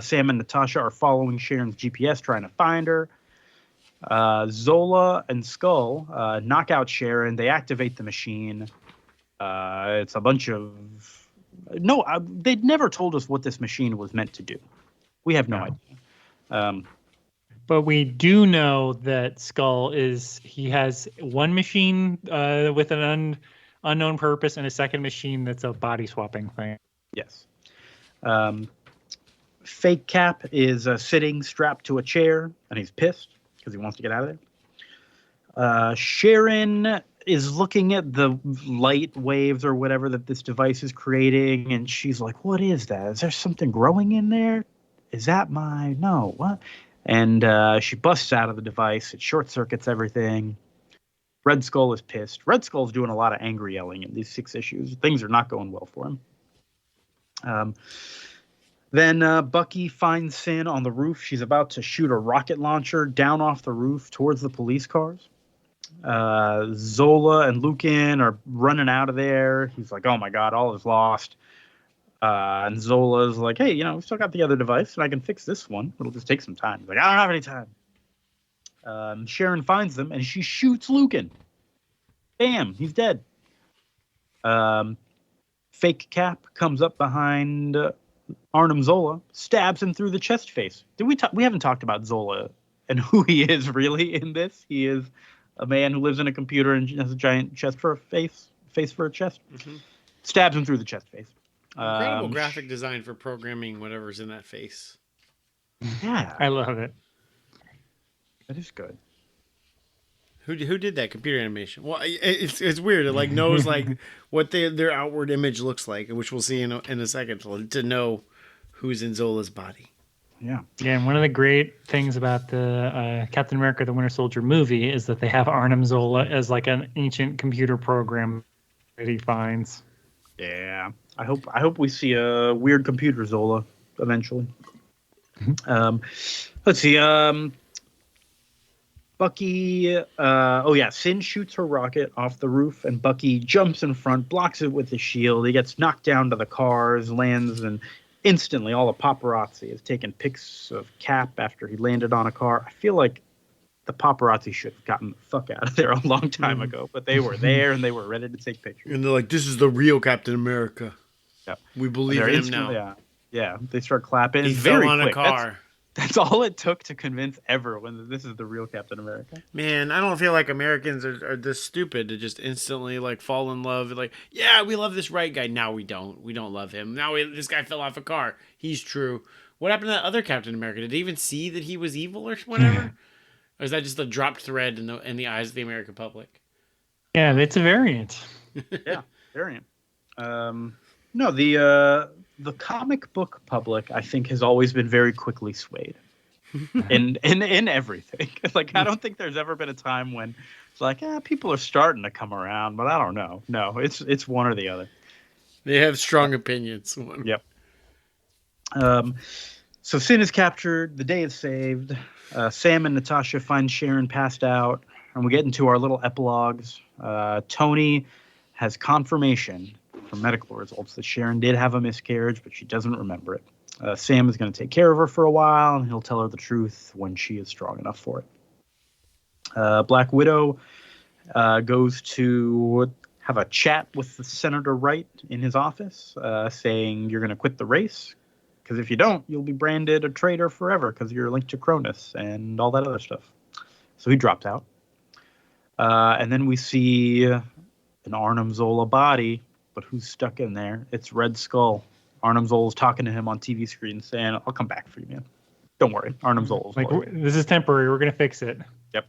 Sam and Natasha are following Sharon's GPS, trying to find her. Zola and Skull knock out Sharon. They activate the machine. It's a bunch of... No, they'd never told us what this machine was meant to do. We have no idea. But we do know that Skull he has one machine with an unknown purpose and a second machine that's a body swapping thing. Yes. Fake Cap is sitting strapped to a chair, and he's pissed because he wants to get out of there. Sharon is looking at the light waves or whatever that this device is creating, and she's like, what is that? Is there something growing in there? Is that no, what? And she busts out of the device. It short circuits everything. Red Skull is pissed. Red Skull's doing a lot of angry yelling in these 6 issues. Things are not going well for him. Then Bucky finds Sin on the roof. She's about to shoot a rocket launcher down off the roof towards the police cars. Zola and Lucan are running out of there. He's like, oh my God, all is lost. And Zola's like, hey, we still got the other device, and I can fix this one. It'll just take some time. He's like, I don't have any time. Sharon finds them, and she shoots Lucan. Bam, he's dead. Fake Cap comes up behind Arnim Zola, stabs him through the chest face. We haven't talked about Zola and who he is really in this. He is a man who lives in a computer and has a giant chest for a face for a chest. Mm-hmm. Stabs him through the chest face. Incredible graphic design for programming whatever's in that face. Yeah, I love it. That is good. Who did that computer animation? Well, it's weird. It like knows like what their outward image looks like, which we'll see in a second to know who's in Zola's body. Yeah, and one of the great things about the Captain America: The Winter Soldier movie is that they have Arnim Zola as like an ancient computer program that he finds. Yeah, I hope we see a weird computer Zola eventually. Let's see. Bucky. Sin shoots her rocket off the roof, and Bucky jumps in front, blocks it with his shield. He gets knocked down to the cars, lands, and instantly all the paparazzi is taking pics of Cap after he landed on a car. I feel like the paparazzi should have gotten the fuck out of there a long time ago, but they were there and they were ready to take pictures. And they're like, "This is the real Captain America. Yeah, we believe in him now." Yeah. They start clapping. He it's fell very on quick. a car. That's all it took to convince everyone that this is the real Captain America. Man, I don't feel like Americans are this stupid to just instantly like fall in love. Like, yeah, we love this right guy. Now we don't. We don't love him. Now this guy fell off a car. He's true. What happened to that other Captain America? Did they even see that he was evil or whatever? Or is that just a dropped thread in the eyes of the American public? Yeah, it's a variant. Yeah, variant. No, the comic book public, I think, has always been very quickly swayed in everything. Like, I don't think there's ever been a time when it's like, people are starting to come around, but I don't know. No, it's one or the other. They have strong opinions. Yep. So Sin is captured. The day is saved. Sam and Natasha find Sharon passed out, and we get into our little epilogues. Tony has confirmation from medical results that Sharon did have a miscarriage, but she doesn't remember it. Sam is going to take care of her for a while, and he'll tell her the truth when she is strong enough for it. Black Widow goes to have a chat with the Senator Wright in his office, saying you're going to quit the race, because if you don't, you'll be branded a traitor forever because you're linked to Cronus and all that other stuff. So he drops out. And then we see an Arnim Zola body, but who's stuck in there? It's Red Skull. Arnim Zola's talking to him on TV screen saying, I'll come back for you, man. Don't worry. Arnim Zola's like, this is temporary. We're going to fix it. Yep.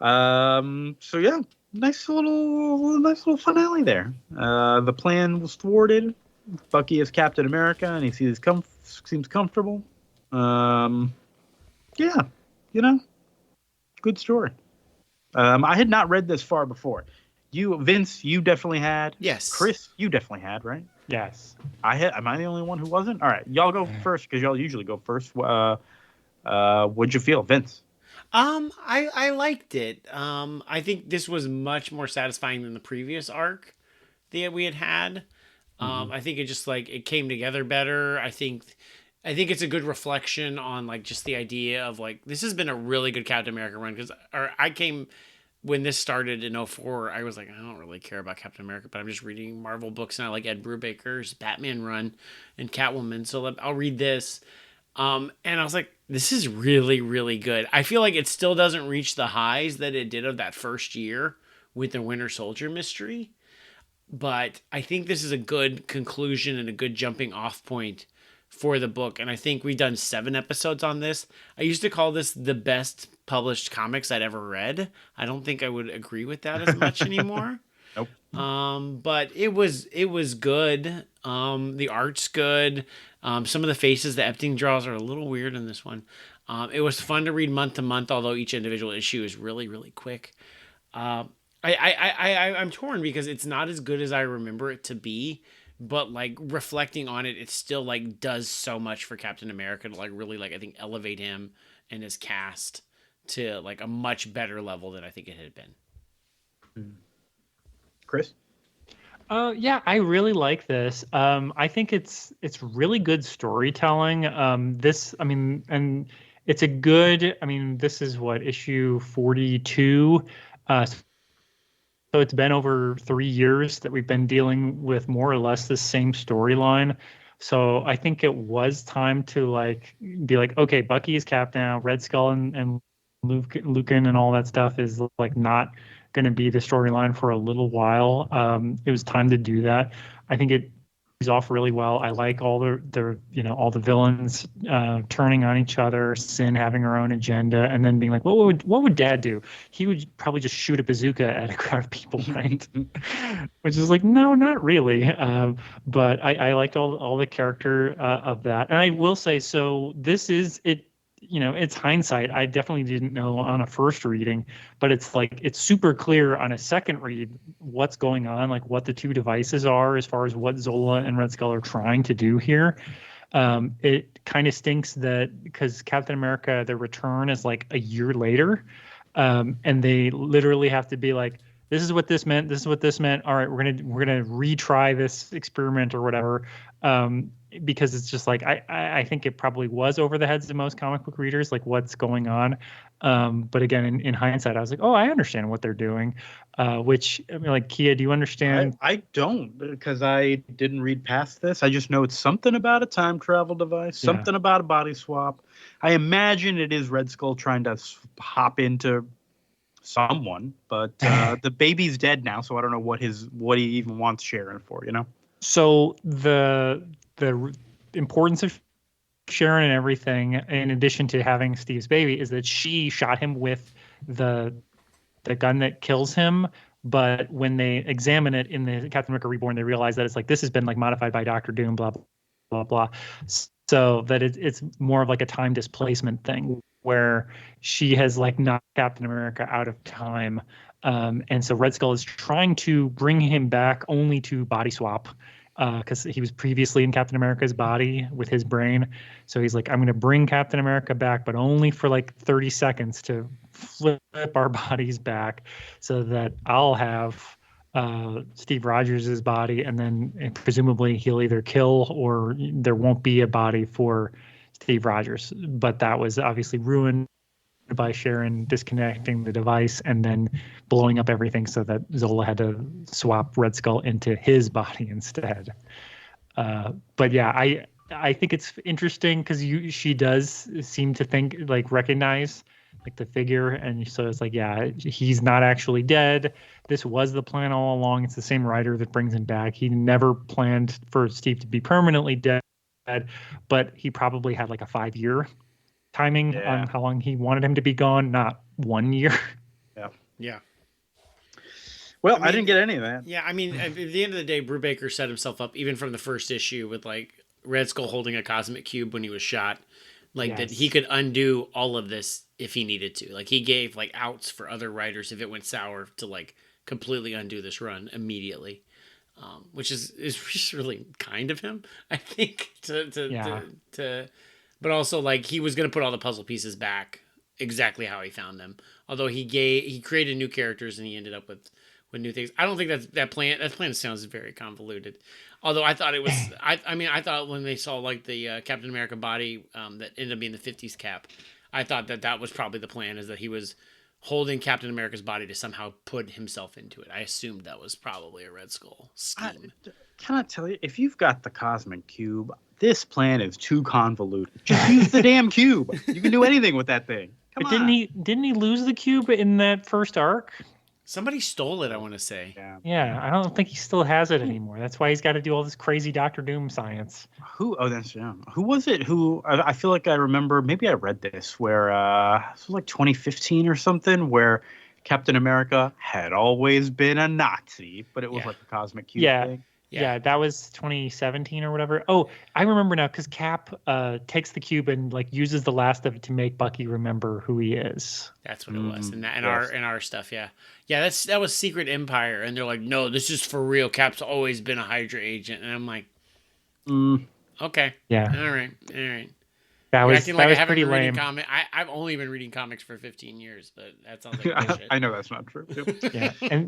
So yeah, nice little finale there. The plan was thwarted. Bucky is Captain America, and he seems comfortable. Yeah, good story. I had not read this far before. Vince, you definitely had. Yes. Chris, you definitely had, right? Yes. Am I the only one who wasn't? All right, y'all go first because y'all usually go first. What'd you feel, Vince? I liked it. I think this was much more satisfying than the previous arc that we had. I think it just it came together better. I think it's a good reflection on just the idea of this has been a really good Captain America run I came when this started in 2004. I was like, I don't really care about Captain America, but I'm just reading Marvel books and I like Ed Brubaker's Batman run and Catwoman, so I'll read this. And I was like, this is really, really good. I feel like it still doesn't reach the highs that it did of that first year with the Winter Soldier mystery. But I think this is a good conclusion and a good jumping off point for the book. And I think we've done 7 episodes on this. I used to call this the best published comics I'd ever read. I don't think I would agree with that as much anymore. Nope. But it was good. The art's good. Some of the faces the Epting draws are a little weird in this one. It was fun to read month to month, although each individual issue is really, really quick. I'm torn because it's not as good as I remember it to be, but reflecting on it, it still does so much for Captain America to really I think elevate him and his cast to a much better level than I think it had been. Chris? Yeah, I really like this. I think it's really good storytelling. And it's a good. This is what, issue 42. So it's been over 3 years that we've been dealing with more or less the same storyline. So I think it was time to be okay, Bucky is Cap now. Red Skull and Lucan and all that stuff is not going to be the storyline for a little while. It was time to do that. I think it is off really well. I like all all the villains turning on each other, Sin having her own agenda, and then being what would Dad do? He would probably just shoot a bazooka at a crowd of people, right? Which is no, not really. But I liked all the character of that, and I will say, so this is it. It's hindsight. I definitely didn't know on a first reading, but it's it's super clear on a second read what's going on, what the two devices are as far as what Zola and Red Skull are trying to do here. It kind of stinks that because Captain America, the return is a year later, and they literally have to be this is what this meant. This is what this meant. All right, we're gonna retry this experiment or whatever. Because it's just I think it probably was over the heads of most comic book readers, what's going on. But again, in hindsight, I was oh, I understand what they're doing. Which Kia, do you understand? I don't, because I didn't read past this. I just know it's something about a time travel device, something about a body swap. I imagine it is Red Skull trying to hop into someone, but the baby's dead now, so I don't know what he even wants Sharon for, So the importance of Sharon and everything, in addition to having Steve's baby, is that she shot him with the gun that kills him. But when they examine it in the Captain America Reborn, they realize that it's like this has been like modified by Doctor Doom, blah blah blah. So that it's more of like a time displacement thing where she has like knocked Captain America out of time. And so Red Skull is trying to bring him back only to body swap because he was previously in Captain America's body with his brain. So he's like, I'm going to bring Captain America back, but only for like 30 seconds to flip our bodies back so that I'll have Steve Rogers' body, and then presumably he'll either kill or there won't be a body for Steve Rogers. But that was obviously ruined by Sharon disconnecting the device and then blowing up everything so that Zola had to swap Red Skull into his body instead. But yeah, I think it's interesting because she does seem to recognize like the figure, and so it's like, yeah, he's not actually dead. This was the plan all along. It's the same writer that brings him back. He never planned for Steve to be permanently dead, but he probably had like a 5-year timing on how long he wanted him to be gone, not 1 year. Yeah. Well, I didn't get any of that. Yeah, I mean, at the end of the day, Brubaker set himself up, even from the first issue, with like Red Skull holding a cosmic cube when he was shot. Like that he could undo all of this if he needed to. Like he gave like outs for other writers if it went sour to like completely undo this run immediately, which is just really kind of him, I think. But also like he was gonna put all the puzzle pieces back exactly how he found them. Although he created new characters and he ended up with new things. I don't think that plan sounds very convoluted. Although I thought it was, I thought when they saw like the Captain America body that ended up being the 50s Cap, I thought that was probably the plan, is that he was holding Captain America's body to somehow put himself into it. I assumed that was probably a Red Skull scheme. Can I tell you, if you've got the Cosmic Cube, this plan is too convoluted. Just use the damn cube. You can do anything with that thing. Come on. Didn't he lose the cube in that first arc? Somebody stole it, I want to say. Yeah, I don't think he still has it anymore. That's why he's got to do all this crazy Doctor Doom science. Who was it? I feel like I remember, maybe I read this, where this was like 2015 or something, where Captain America had always been a Nazi, but it was like the Cosmic Cube thing. Yeah, that was 2017 or whatever. Oh, I remember now because Cap takes the cube and like uses the last of it to make Bucky remember who he is. That's what it was. And our stuff, yeah. Yeah, that was Secret Empire, and they're like, no, this is for real. Cap's always been a Hydra agent, and I'm like, okay, yeah, all right. That was pretty lame. I've only been reading comics for 15 years, but that sounds like bullshit. I know that's not true. And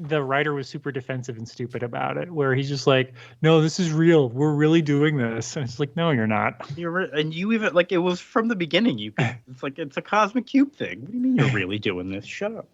the writer was super defensive and stupid about it, where he's just like, no, this is real. We're really doing this. And it's like, no, you're not. And you even, like, it was from the beginning. It's like, it's a Cosmic Cube thing. What do you mean you're really doing this? Shut up.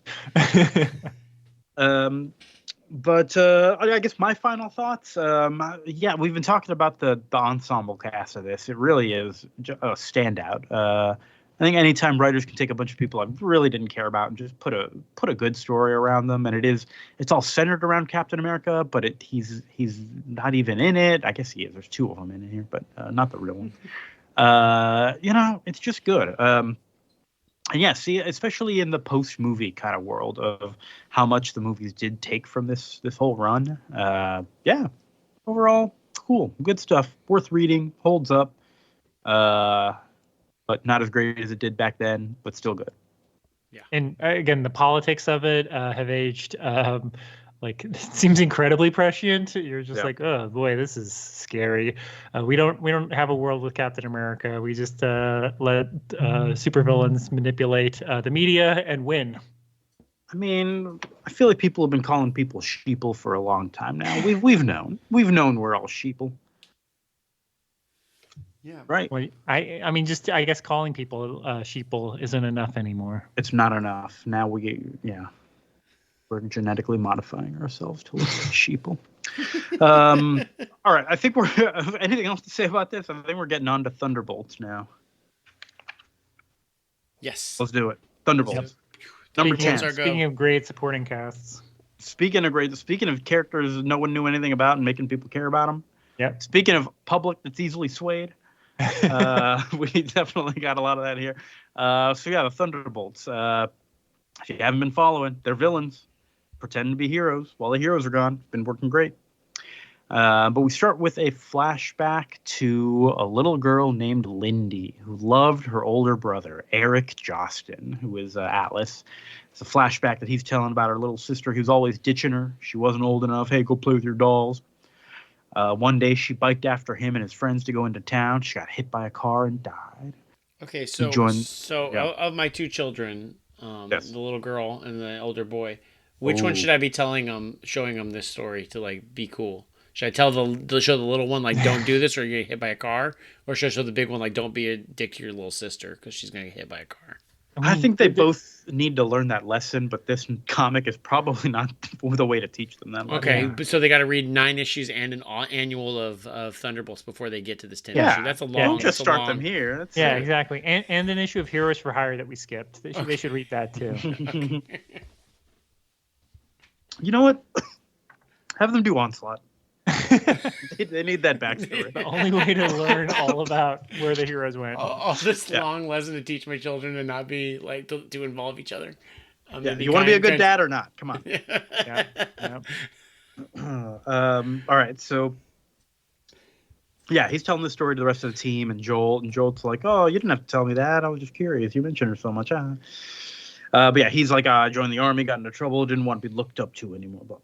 But I guess my final thoughts, we've been talking about the ensemble cast of this. It really is a standout. I think anytime writers can take a bunch of people I really didn't care about and just put a good story around them, and it's all centered around Captain America, but he's not even in it. I guess he is. There's 2 of them in here, but not the real one. It's just good. And yeah, see, especially in the post-movie kind of world of how much the movies did take from this whole run. Overall, cool, good stuff, worth reading, holds up, but not as great as it did back then, but still good. Yeah. And again, the politics of it have aged. Like, it seems incredibly prescient. You're just like, oh boy, this is scary. We don't have a world with Captain America. We just let supervillains manipulate the media and win. I mean, I feel like people have been calling people sheeple for a long time now. We've known we're all sheeple. Yeah. Right. Well, I mean, just I guess calling people sheeple isn't enough anymore. It's not enough. Now we're genetically modifying ourselves to look like sheeple. All right. I think anything else to say about this? I think we're getting on to Thunderbolts now. Yes. Let's do it. Thunderbolts. Yep. Number 10. Speaking of great supporting casts. Speaking of characters no one knew anything about and making people care about them. Yep. Speaking of public that's easily swayed. We definitely got a lot of that here. So yeah, the Thunderbolts. If you haven't been following, they're villains, pretending to be heroes while the heroes are gone. Been working great. But we start with a flashback to a little girl named Lindy who loved her older brother, Eric Jostin, who is Atlas. It's a flashback that he's telling about her little sister who's always ditching her. She wasn't old enough. Hey, go play with your dolls. One day she biked after him and his friends to go into town. She got hit by a car and died. Okay, He joined. Yeah. of my two children, Yes. the little girl and the older boy, which one should I be showing them this story to like be cool? Should I show the little one like don't do this or you're gonna get hit by a car, or should I show the big one like don't be a dick to your little sister because she's gonna get hit by a car? I think they both need to learn that lesson, but this comic is probably not the way to teach them that lesson. Okay, but so they got to read 9 issues and an annual of Thunderbolts before they get to this 10 Yeah. issue. That's a long. Don't just that's a start long- them here. That's Yeah, exactly. And an issue of Heroes for Hire that we skipped. They should read that too. You know what? Have them do Onslaught. they need that backstory. The only way to learn all about where the heroes went. All this long lesson to teach my children to not be like to involve each other. Yeah, you want to be a good dad or not? Come on. Yeah. All right, so yeah, he's telling the story to the rest of the team, and Joel's like, "Oh, you didn't have to tell me that. I was just curious. You mentioned her so much." But yeah, he's like, "I joined the army, got into trouble, didn't want to be looked up to anymore." But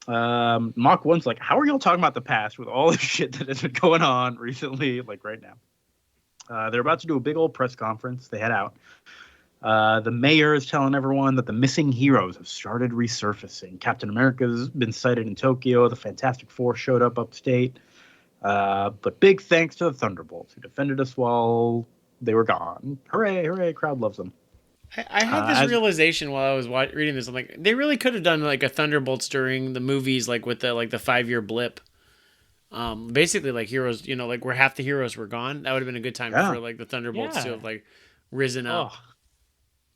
Mach 1's like, "How are y'all talking about the past with all this shit that has been going on recently, like right now?" They're about to do a big old press conference. They head out. The mayor is telling everyone that the missing heroes have started resurfacing. Captain America's been sighted in Tokyo. The Fantastic Four showed up upstate. But big thanks to the Thunderbolts who defended us while they were gone. Hooray, hooray, crowd loves them. I had this realization while I was reading this. I'm like, they really could have done like a Thunderbolts during the movies, like with the 5-year blip. Basically like heroes, like where half the heroes were gone. That would have been a good time for like the Thunderbolts to have like risen up. Oh.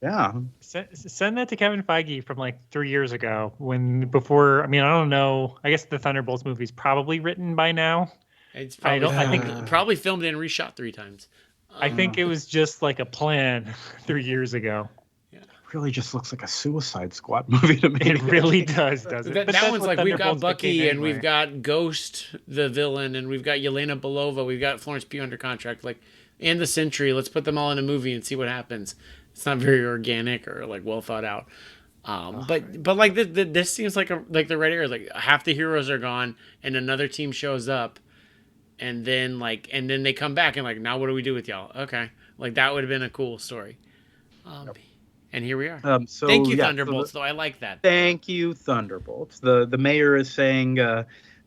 Yeah. Send that to Kevin Feige from like 3 years ago I don't know. I guess the Thunderbolts movie's probably written by now. It's probably, I think probably filmed and reshot 3 times. I think it was just like a plan 3 years ago. Yeah. It really just looks like a Suicide Squad movie to me. It really does, doesn't it? That one's like we've got Bucky and we've got Ghost, the villain, and we've got Yelena Belova, we've got Florence Pugh under contract, and the Sentry. Let's put them all in a movie and see what happens. It's not very organic or like well thought out. But like this seems like the right area. Like half the heroes are gone and another team shows up, and then they come back and like, now what do we do with y'all? Okay, like that would have been a cool story. And here we are. So, thank you, Thunderbolts. Though I like that. Thank you, Thunderbolts. The mayor is saying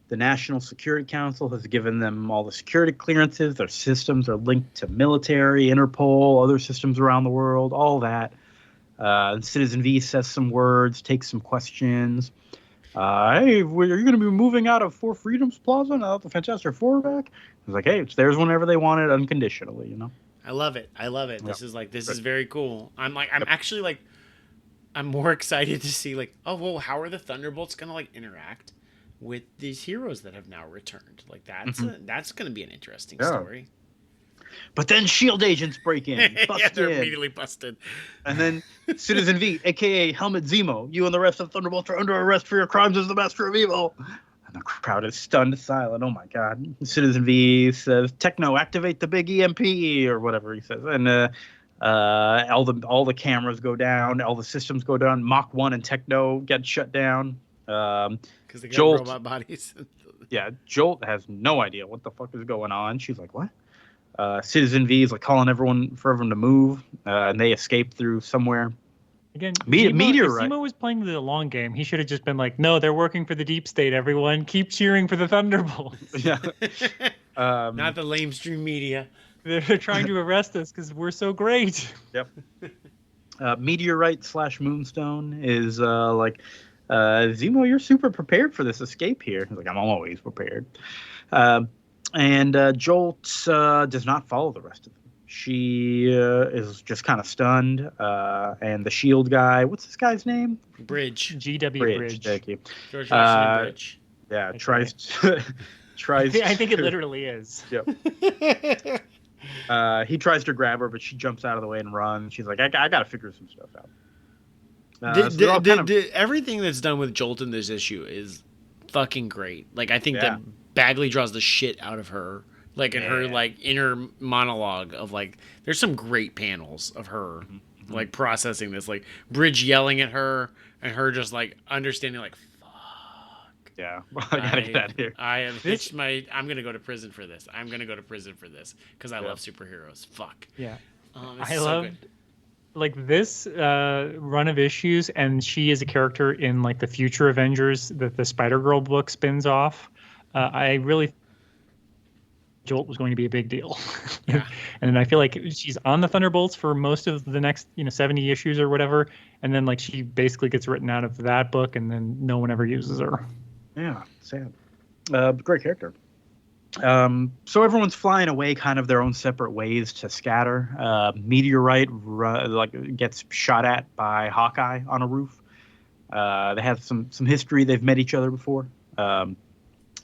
the National Security Council has given them all the security clearances. Their systems are linked to military, Interpol, other systems around the world, all that. Citizen V says some words, takes some questions. Hey, are you going to be moving out of Four Freedoms Plaza now that the Fantastic Four are back? He's like, hey, it's theirs whenever they want it, unconditionally, I love it. This is very cool. I'm actually I'm more excited to see how are the Thunderbolts going to interact with these heroes that have now returned? That's going to be an interesting story. But then S.H.I.E.L.D. agents break in. They're immediately busted. And then Citizen V, a.k.a. Helmet Zemo, you and the rest of Thunderbolts are under arrest for your crimes as the master of evil. And the crowd is stunned silent. Oh, my God. Citizen V says, Techno, activate the big EMP, or whatever he says. And all the cameras go down. All the systems go down. Mach 1 and Techno get shut down. Because they got robot bodies. Yeah, Jolt has no idea what the fuck is going on. She's like, what? Citizen V is calling everyone to move, and they escape through somewhere. Again, Meteorite. Zemo was playing the long game. He should have just been like, no, they're working for the deep state, everyone. Keep cheering for the Thunderbolts. Yeah. Not the lamestream media. They're trying to arrest us because we're so great. Yep. Meteorite / Moonstone is Zemo, you're super prepared for this escape here. He's like, I'm always prepared. And Jolt does not follow the rest of them. She is just kind of stunned. And the S.H.I.E.L.D. guy, what's this guy's name? Bridge. GW Bridge. Thank you. George Washington Bridge. Yeah, tries to tries. I think it literally is. Yep. He tries to grab her, but she jumps out of the way and runs. She's like, I got to figure some stuff out. Everything that's done with Jolt in this issue is fucking great. Like, I think that Bagley draws the shit out of her. Like, in her, like, inner monologue of, like, there's some great panels of her, like, processing this. Like, Bridge yelling at her and her just, like, understanding, like, yeah, I gotta get out of here. I have hitched my. I'm gonna go to prison for this. I'm gonna go to prison for this because I love superheroes. Fuck. Yeah, I love like this run of issues, and she is a character in like the future Avengers that the Spider-Girl book spins off. I really Jolt was going to be a big deal. Yeah. And I feel like she's on the Thunderbolts for most of the next 70 issues or whatever, and then like she basically gets written out of that book, and then no one ever uses her. Yeah, sad. Great character. So everyone's flying away kind of their own separate ways to scatter. Meteorite gets shot at by Hawkeye on a roof. They have some history. They've met each other before.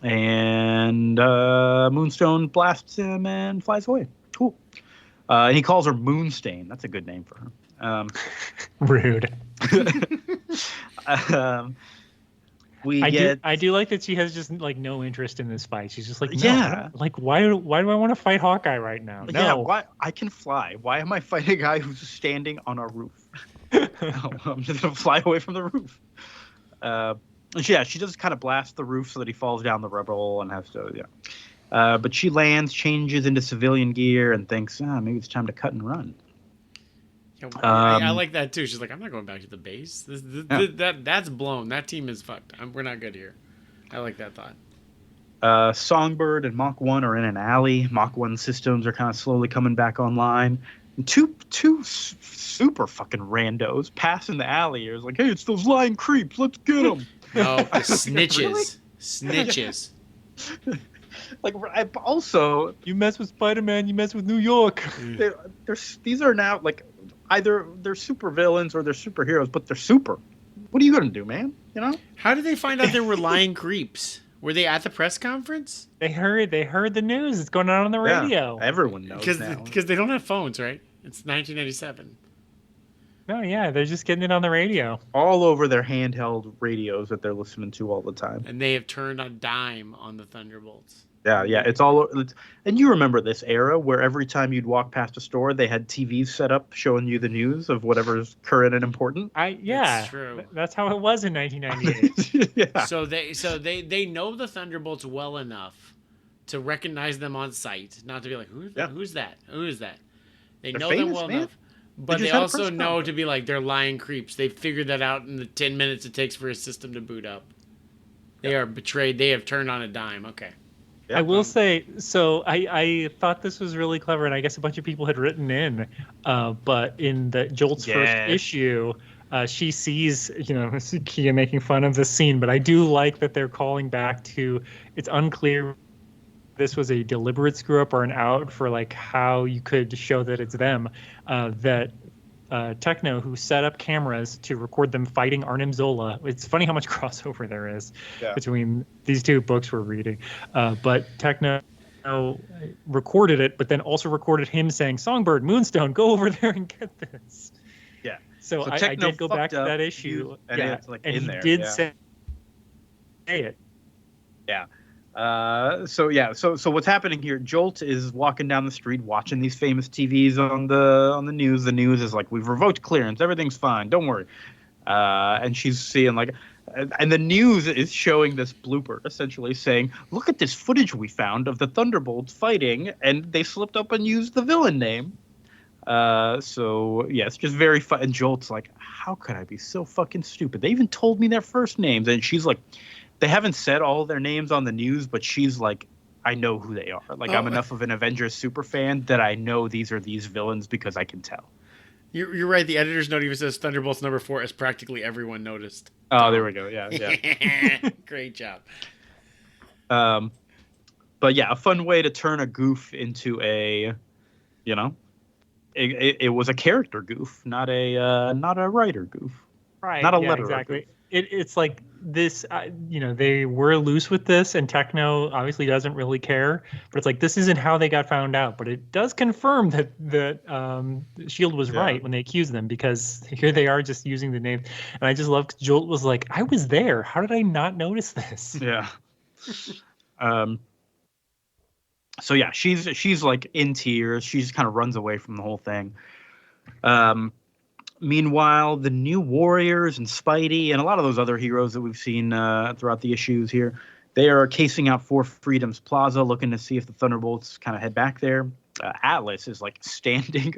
And Moonstone blasts him and flies away. Cool. And he calls her Moonstain. That's a good name for her. Rude. I do like that she has just like no interest in this fight. She's just like, no, like why do I want to fight Hawkeye right now? No. Yeah, why I can fly. Why am I fighting a guy who's standing on a roof? No, I'm just gonna fly away from the roof. She just kind of blasts the roof so that he falls down the rubble and has to but she lands, changes into civilian gear, and thinks, maybe it's time to cut and run. Yeah, I like that too. She's like, I'm not going back to the base. That's blown. That team is fucked. We're not good here. I like that thought. Songbird and Mach 1 are in an alley. Mach 1 systems are kind of slowly coming back online. And two super fucking randos pass in the alley. It's like, hey, it's those lying creeps. Let's get them. No, the snitches. Really? Snitches. Like, also, you mess with Spider-Man, you mess with New York. These are now like either they're super villains or they're superheroes, but they're super. What are you gonna do, man? How did they find out they were lying creeps? Were they at the press conference? They heard the news. It's going on the radio. Yeah, everyone knows because they don't have phones, right? It's 1997. No, yeah, they're just getting it on the radio. All over their handheld radios that they're listening to all the time. And they have turned a dime on the Thunderbolts. Yeah, and you remember this era where every time you'd walk past a store, they had TVs set up showing you the news of whatever's current and important. That's true. That's how it was in 1998. Yeah. So they know the Thunderbolts well enough to recognize them on sight, not to be like, who's that? They know them well enough. But they also know to be like, they're lying creeps. They figured that out in the 10 minutes it takes for a system to boot up. They are betrayed. They have turned on a dime. Okay. Yeah, I will say, so I thought this was really clever, and I guess a bunch of people had written in, but in the Jolt's first issue, she sees, Kia making fun of this scene, but I do like that they're calling back to, it's unclear this was a deliberate screw up or an out for like how you could show that it's them, that Techno, who set up cameras to record them fighting Arnim Zola. It's funny how much crossover there is between these two books we're reading. But Techno recorded it, but then also recorded him saying, Songbird, Moonstone, go over there and get this. Yeah. So I did go back to that issue. It's like in there. He did say it. Yeah. So what's happening here? Jolt is walking down the street watching these famous TVs on the news. The news is like, we've revoked clearance, everything's fine, don't worry. And she's seeing like, and the news is showing this blooper essentially saying, look at this footage we found of the Thunderbolts fighting, and they slipped up and used the villain name. It's just very fun. And Jolt's like, how could I be so fucking stupid? They even told me their first names, and she's like, they haven't said all their names on the news, but she's like, I know who they are. Like, I'm enough of an Avengers super fan that I know these are these villains because I can tell. You're right. The editor's note even says Thunderbolts number 4, as practically everyone noticed. Oh, there we go. Yeah. Great job. But yeah, a fun way to turn a goof into a, it was a character goof, not a writer goof. Right. Not a letter. Exactly. Goof. it's like this, they were loose with this, and Techno obviously doesn't really care. But it's like this isn't how they got found out. But it does confirm that Shield was right when they accused them, because here they are just using the name. And I just love Jolt was like, I was there. How did I not notice this? Yeah. So yeah, she's like in tears. She just kind of runs away from the whole thing. Meanwhile, the New Warriors and Spidey and a lot of those other heroes that we've seen throughout the issues here, they are casing out for Freedom's Plaza, looking to see if the Thunderbolts kind of head back there. Atlas is like standing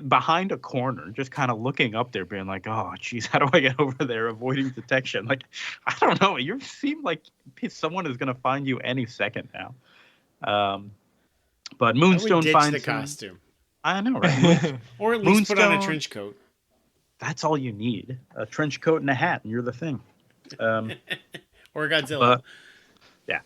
behind a corner, just kind of looking up there, being like, "Oh, geez, how do I get over there?" Avoiding detection. Like, I don't know. You seem like someone is going to find you any second now. But Moonstone finds the costume. I know, right? Or at least put on a trench coat. That's all you need. A trench coat and a hat, and you're the thing. Or Godzilla. Yeah.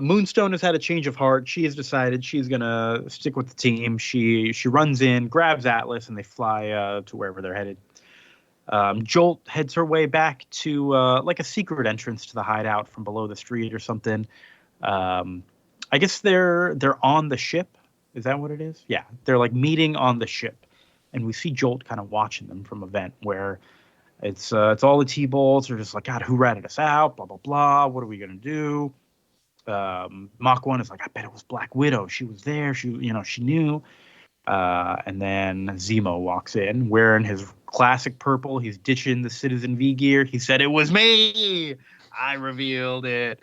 Moonstone has had a change of heart. She has decided she's going to stick with the team. She runs in, grabs Atlas, and they fly to wherever they're headed. Jolt heads her way back to like a secret entrance to the hideout from below the street or something. I guess they're on the ship. Is that what it is? Yeah. They're like meeting on the ship. And we see Jolt kind of watching them from a vent where it's all the T-Bolts are just like, God, who ratted us out? Blah, blah, blah. What are we going to do? Mach 1 is like, I bet it was Black Widow. She was there. She knew. And then Zemo walks in wearing his classic purple. He's ditching the Citizen V gear. He said, it was me. I revealed it.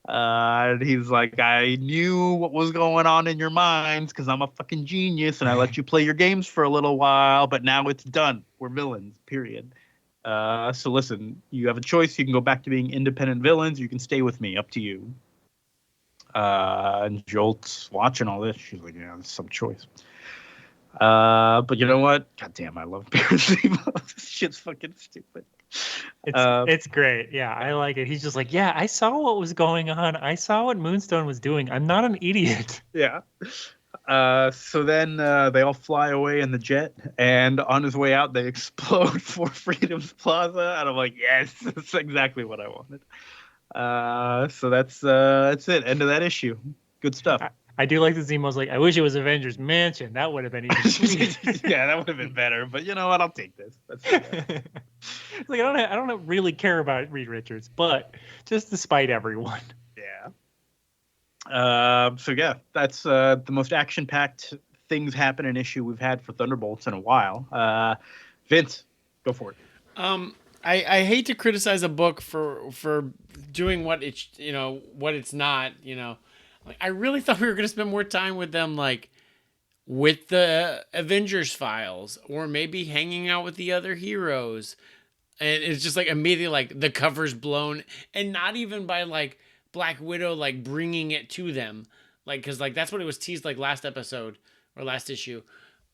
And he's like, I knew what was going on in your minds because I'm a fucking genius and I let you play your games for a little while, but now it's done. We're villains, period. So listen, you have a choice. You can go back to being independent villains. You can stay with me. Up to you. And Jolt's watching all this. She's like, yeah, there's some choice. But you know what? God damn, I love Zemo. This shit's fucking stupid. It's great. Yeah, I like it. He's just like, yeah, I saw what was going on. I saw what Moonstone was doing. I'm not an idiot. Yeah. So then they all fly away in the jet, and on his way out, they explode for Freedom's Plaza. And I'm like, yes, that's exactly what I wanted. So that's it. End of that issue. Good stuff. I do like the Zemo's like, I wish it was Avengers Mansion. That would have been even yeah, that would have been better. But you know what? I'll take this. That's it's like I don't really care about Reed Richards, but just to spite everyone. Yeah. So yeah, that's the most action-packed things happen in issue we've had for Thunderbolts in a while. Vince, go for it. I hate to criticize a book for doing what it's not. Like, I really thought we were going to spend more time with them, like, with the Avengers files, or maybe hanging out with the other heroes. And it's just, like, immediately, like, the cover's blown. And not even by, like, Black Widow, like, bringing it to them. Like, because, like, that's what it was teased, like, last episode, or last issue.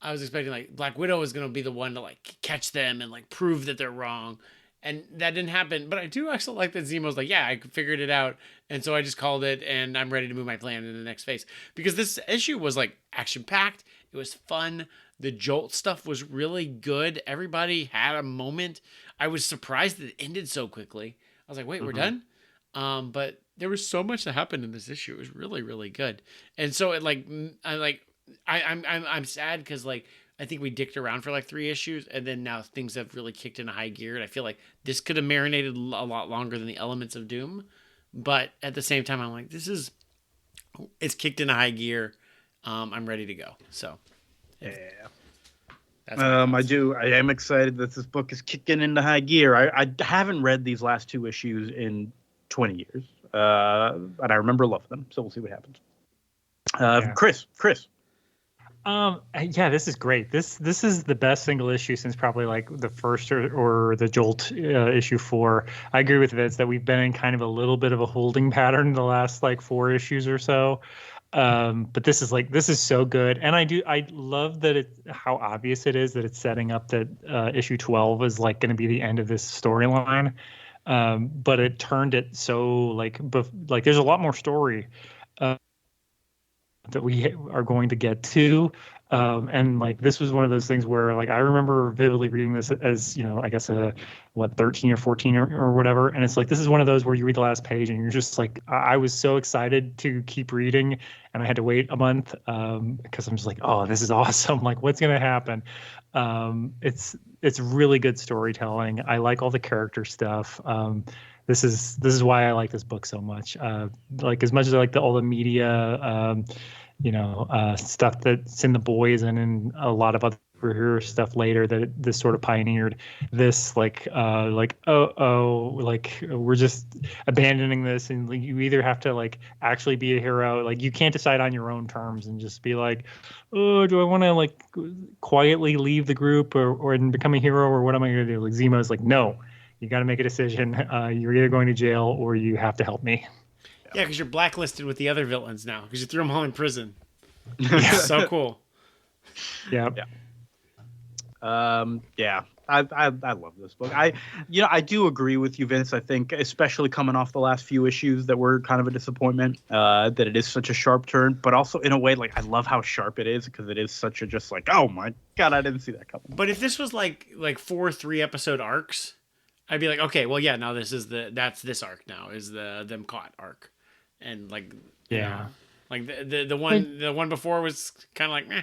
I was expecting, like, Black Widow was going to be the one to, like, catch them and, like, prove that they're wrong. And that didn't happen. But I do actually like that Zemo's like, yeah, I figured it out. And so I just called it, and I'm ready to move my plan in the next phase. Because this issue was, like, action-packed. It was fun. The Jolt stuff was really good. Everybody had a moment. I was surprised that it ended so quickly. I was like, wait, we're done? But there was so much that happened in this issue. It was really, really good. And so, I'm sad because, like, I think we dicked around for like 3 issues, and then now things have really kicked into high gear. And I feel like this could have marinated a lot longer than the Elements of Doom. But at the same time, I'm like, it's kicked into high gear. I'm ready to go. So, yeah. That's I am excited that this book is kicking into high gear. I haven't read these last 2 issues in 20 years. And I remember loving them. So we'll see what happens. Chris. Yeah, this is great. This is the best single issue since probably like the first or the Jolt issue 4. I agree with Vince that we've been in kind of a little bit of a holding pattern the last like 4 issues or so. But this is so good, and I love that how obvious it is that it's setting up that issue 12 is like going to be the end of this storyline. But it turned it so like there's a lot more story. that we are going to get to. And like this was one of those things where like I remember vividly reading this as, I guess 13 or 14 or whatever. And it's like this is one of those where you read the last page and you're just like I was so excited to keep reading, and I had to wait a month because I'm just like, oh, this is awesome. Like what's gonna happen? It's really good storytelling. I like all the character stuff. This is why I like this book so much. Like as much as I like all the media, stuff that's in The Boys and in a lot of other superhero stuff later that this sort of pioneered. This like we're just abandoning this, and like, you either have to like actually be a hero, like you can't decide on your own terms and just be like, oh, do I want to like quietly leave the group or become a hero, or what am I going to do? Like Zemo's like, no. You got to make a decision. You're either going to jail or you have to help me. Yeah, because you're blacklisted with the other villains now because you threw them all in prison. Yeah. So cool. Yeah. Yeah. I love this book. I do agree with you, Vince. I think especially coming off the last few issues that were kind of a disappointment, that it is such a sharp turn, but also in a way like I love how sharp it is because it is such a just like, oh my God, I didn't see that coming. But if this was like 4 3-episode arcs, I'd be like, okay, well, yeah, now that's this arc now is the them caught arc, and like, like the one before was kind of like, meh.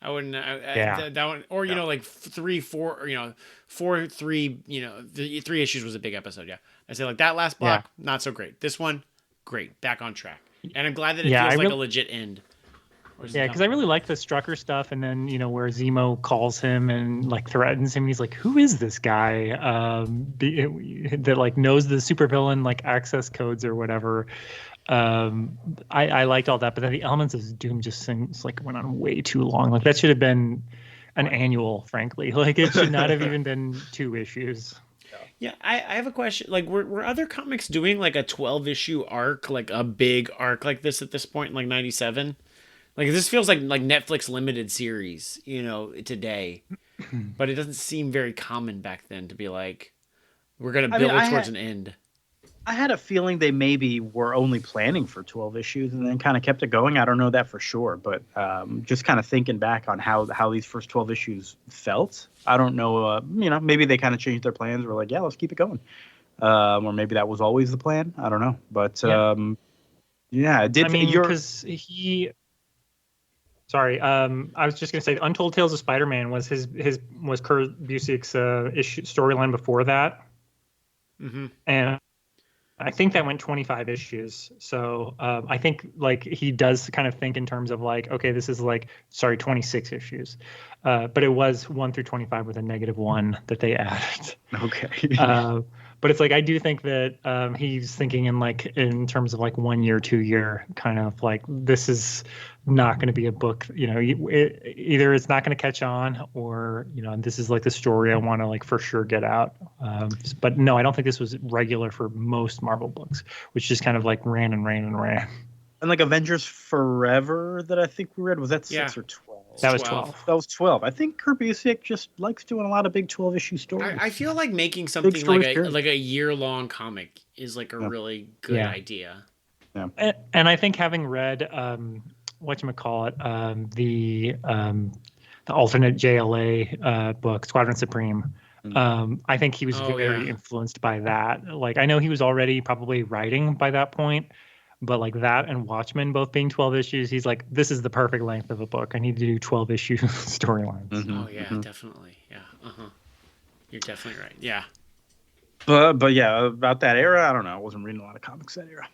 I wouldn't, that one, or like 3, 4, or 4, 3, the 3 issues was a big episode. Yeah, I say like that last block, not so great. This one, great, back on track, and I'm glad that it feels like a legit end. Yeah, because I really like the Strucker stuff, and then where Zemo calls him and like threatens him, and he's like, "Who is this guy that like knows the supervillain like access codes or whatever?" I liked all that, but then the Elements of Doom just seems like it went on way too long. Like that should have been an annual, frankly. Like it should not have even been 2 issues. Yeah, I have a question. Like, were other comics doing like a 12-issue arc, like a big arc like this at this point in like '97? Like this feels like Netflix limited series, today, but it doesn't seem very common back then to be like, we're gonna build it towards an end. I had a feeling they maybe were only planning for 12 issues and then kind of kept it going. I don't know that for sure, but just kind of thinking back on how these first 12 issues felt, I don't know. Maybe they kind of changed their plans. We're like, yeah, let's keep it going, or maybe that was always the plan. I don't know, but it did. I mean, because he. Sorry, I was just gonna say, Untold Tales of Spider-Man was was Kurt Busiek's storyline before that, and I think that went 25 issues. So I think like he does kind of think in terms of like, okay, this is 26 issues, but it was 1 through 25 with a -1 that they added. Okay. But it's like I do think that he's thinking in terms of 1 year, 2 year kind of like this is not going to be a book. Either it's not going to catch on, or this is the story I want to for sure get out. But no, I don't think this was regular for most Marvel books, which just kind of ran and ran and ran. And Avengers Forever that I think we read, was that 6 or 12? That was 12. That was 12. I think Kurt Busiek just likes doing a lot of big 12-issue stories. I feel like making something like a year-long comic is a really good idea. Yeah. And I think having read the alternate JLA book, Squadron Supreme, I think he was very influenced by that. I know he was already probably writing by that point, but that and Watchmen both being 12 issues, he's like, this is the perfect length of a book. I need to do 12-issue storylines. Oh yeah, definitely. Yeah. You're definitely right. Yeah. But yeah, about that era, I don't know. I wasn't reading a lot of comics that era.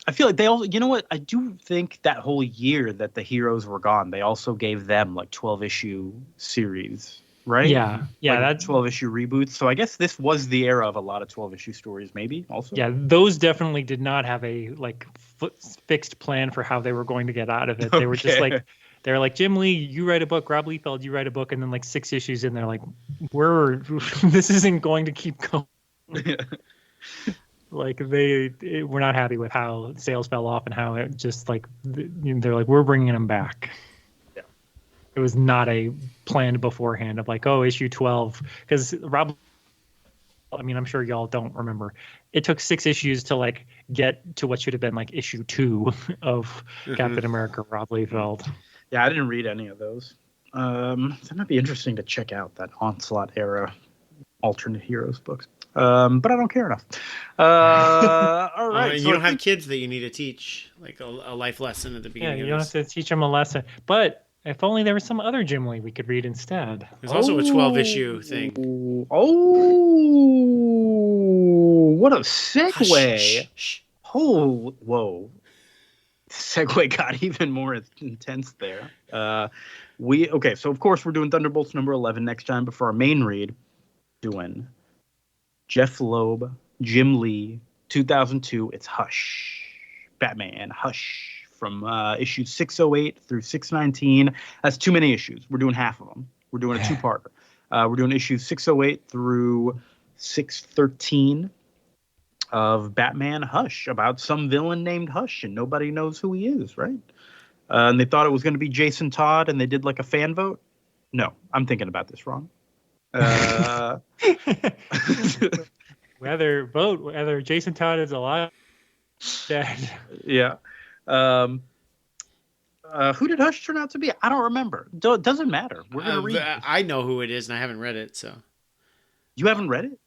I feel like they all, I do think that whole year that the heroes were gone, they also gave them 12-issue series, right? Yeah. That's 12-issue reboots. So I guess this was the era of a lot of 12-issue stories, maybe also. Yeah, those definitely did not have a fixed plan for how they were going to get out of it. They were just they're like, Jim Lee, you write a book, Rob Liefeld, you write a book, and then 6 issues in, they're like, this isn't going to keep going. We're not happy with how sales fell off and how it just they're like, we're bringing them back. Yeah. It was not a planned beforehand of issue 12, because Rob, I mean, I'm sure y'all don't remember. it took 6 issues to like get to what should have been like issue 2 of Captain America Rob Liefeld. Yeah, I didn't read any of those. That might be interesting to check out, that Onslaught era alternate heroes books. But I don't care enough. All right. And so you don't have kids that you need to teach like a life lesson at the Yeah, beginning. you don't have to teach them a lesson. But if only there was some other Jim Lee we could read instead. There's also a 12-issue thing. Oh, what a segue. Shh, shh. Oh, whoa. Segue got even more intense there. Okay, so of course we're doing Thunderbolts number 11 next time, but for our main read, doing Jeff Loeb, Jim Lee, 2002. It's Hush, Batman, Hush, from issues 608 through 619. That's too many issues. We're doing half of them. We're doing a two-parter. We're doing issues 608 through 613 of Batman Hush, about some villain named Hush, and nobody knows who he is, right? And they thought it was going to be Jason Todd, and they did like a fan vote. No, I'm thinking about this wrong. whether Jason Todd is alive, dead. Yeah. Who did Hush turn out to be? I don't remember. It doesn't matter. We're gonna read. I know who it is, and I haven't read it. So You haven't read it?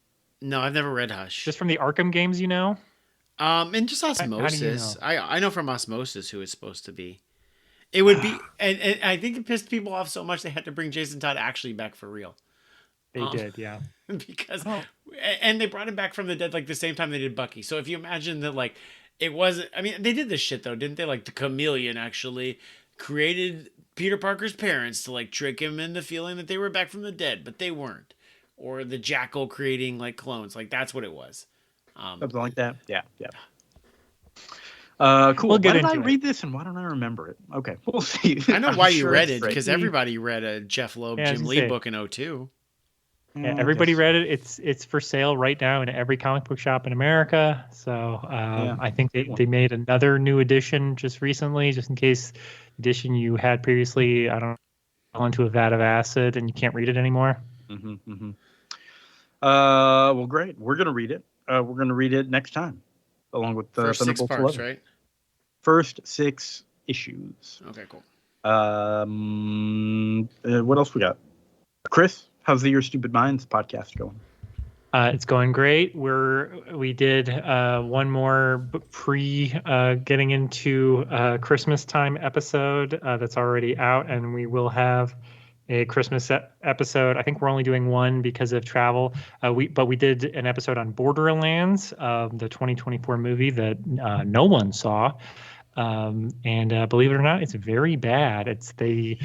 no, I've never read Hush. Just from the Arkham games, you know? And just osmosis. How do you know? I know from osmosis who it's supposed to be. It would be, and I think it pissed people off so much they had to bring Jason Todd actually back for real. They did, yeah. Because, and they brought him back from the dead like the same time they did Bucky. So if you imagine that, like, it wasn't, I mean, they did this shit though, didn't they? Like the Chameleon actually created Peter Parker's parents to like trick him into feeling that they were back from the dead, but they weren't. Or the Jackal creating like clones, like that's what it was. Something like that. Yeah. Cool. We'll get why did I into it. read this and why don't I remember it? Okay, we'll see. I know I'm why you sure read it's it, because great. everybody read a Jeff Loeb, Yeah, I was Jim gonna Lee say. book in 02. Yeah, everybody read it. It's for sale right now in every comic book shop in America. So I think they made another new edition just recently, just in case the edition you had previously, I don't know, fell into a vat of acid and you can't read it anymore. Well, great. We're gonna read it. We're gonna read it next time, along with the First 6 Thunderbolts parts, 11. right? First 6 issues. Okay, cool. What else we got? Chris, how's the Your Stupid Minds podcast going? It's going great. We did one more getting into Christmas time episode that's already out, and we will have a Christmas episode. I think we're only doing one because of travel. But we did an episode on Borderlands, the 2024 movie that no one saw. And believe it or not, it's very bad. It's the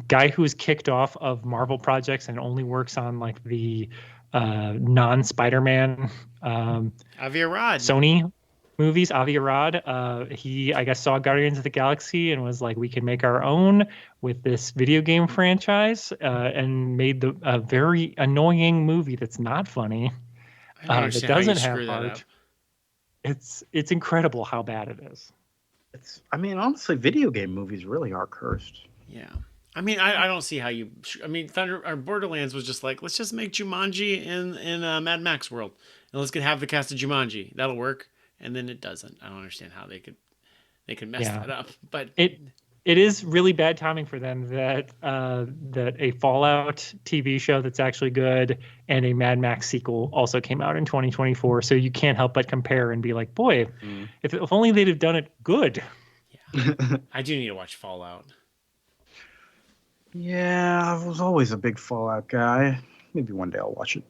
guy who was kicked off of Marvel projects and only works on like the non-Spider-Man Avi Arad. Sony movies. Avi Arad. He, I guess, saw Guardians of the Galaxy and was like, we can make our own with this video game franchise, and made a very annoying movie that's not funny. I That doesn't have heart. It's incredible how bad it is. Honestly, video game movies really are cursed. Yeah. I mean, I don't see how you. I mean, Borderlands was just like, let's just make Jumanji in Mad Max world, and let's have the cast of Jumanji. That'll work. And then it doesn't. I don't understand how they could mess that up. But it is really bad timing for them that a Fallout TV show that's actually good and a Mad Max sequel also came out in 2024. So you can't help but compare and be like, boy, if only they'd have done it good. Yeah, I do need to watch Fallout. Yeah, I was always a big Fallout guy. Maybe one day I'll watch it.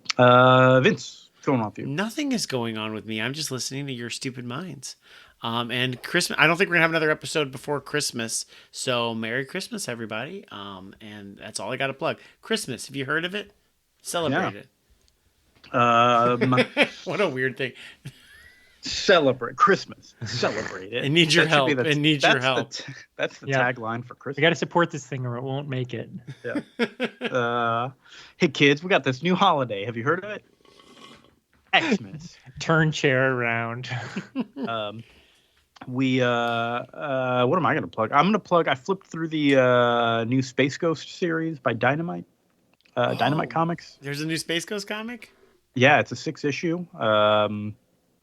Vince, what's going on with you? Nothing is going on with me. I'm just listening to Your Stupid Minds. And Christmas, I don't think we're gonna have another episode before Christmas. So Merry Christmas, everybody. And that's all I got to plug. Christmas, have you heard of it? Celebrate it. What a weird thing. Celebrate Christmas. Celebrate it. It needs your help. It needs your help. That's the tagline for Christmas. We got to support this thing or it won't make it. Yeah. Hey kids, we got this new holiday. Have you heard of it? Xmas. Turn chair around. What am I going to plug? I flipped through the new Space Ghost series by Dynamite. Dynamite Comics. There's a new Space Ghost comic? Yeah, it's a 6-issue.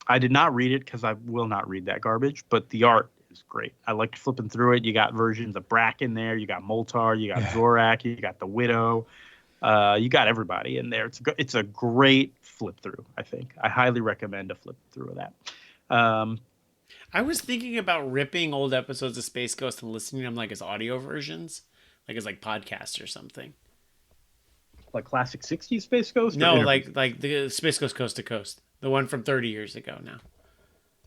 I did not read it because I will not read that garbage, but the art is great. I liked flipping through it. You got versions of Brack in there. You got Moltar. You got Zorak. You got the Widow. You got everybody in there. It's a great flip through, I think. I highly recommend a flip through of that. I was thinking about ripping old episodes of Space Ghost and listening to them like as audio versions, like as like podcasts or something. Like classic 60s Space Ghost? No, like the Space Ghost Coast to Coast. The one from 30 years ago now.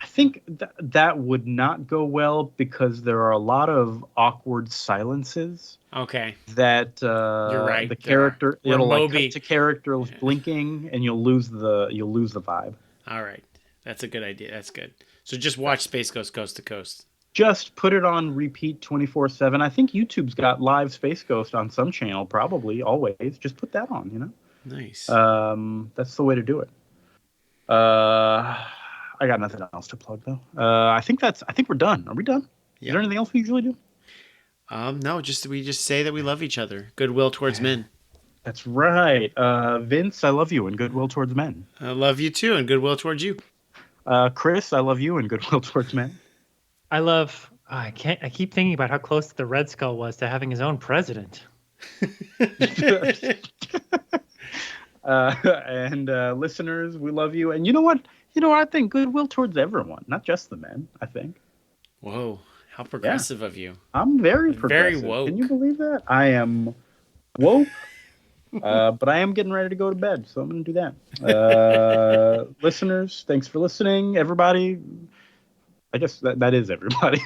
I think that would not go well because there are a lot of awkward silences. Okay. That you're right. The character it'll like Moby. cut to characters blinking and you'll lose the vibe. All right. That's a good idea. That's good. So just watch Space Ghost Coast to Coast. Just put it on repeat 24/7. I think YouTube's got live Space Ghost on some channel, probably always. Just put that on, you know. Nice. That's the way to do it. I got nothing else to plug though. I think we're done. Are we done? Is there anything else we usually do? No, we just say that we love each other. Goodwill towards men. That's right. Vince, I love you and goodwill towards men. I love you too and goodwill towards you. Chris, I love you and goodwill towards men. I keep thinking about how close the Red Skull was to having his own president. And listeners, we love you. And you know what? I think goodwill towards everyone, not just the men, I think. Whoa, how progressive of you. I'm very progressive. Very woke. Can you believe that? I am woke, but I am getting ready to go to bed, so I'm going to do that. Listeners, thanks for listening. Everybody, I guess that is everybody.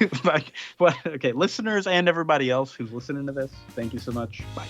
Okay, listeners and everybody else who's listening to this, thank you so much. Bye.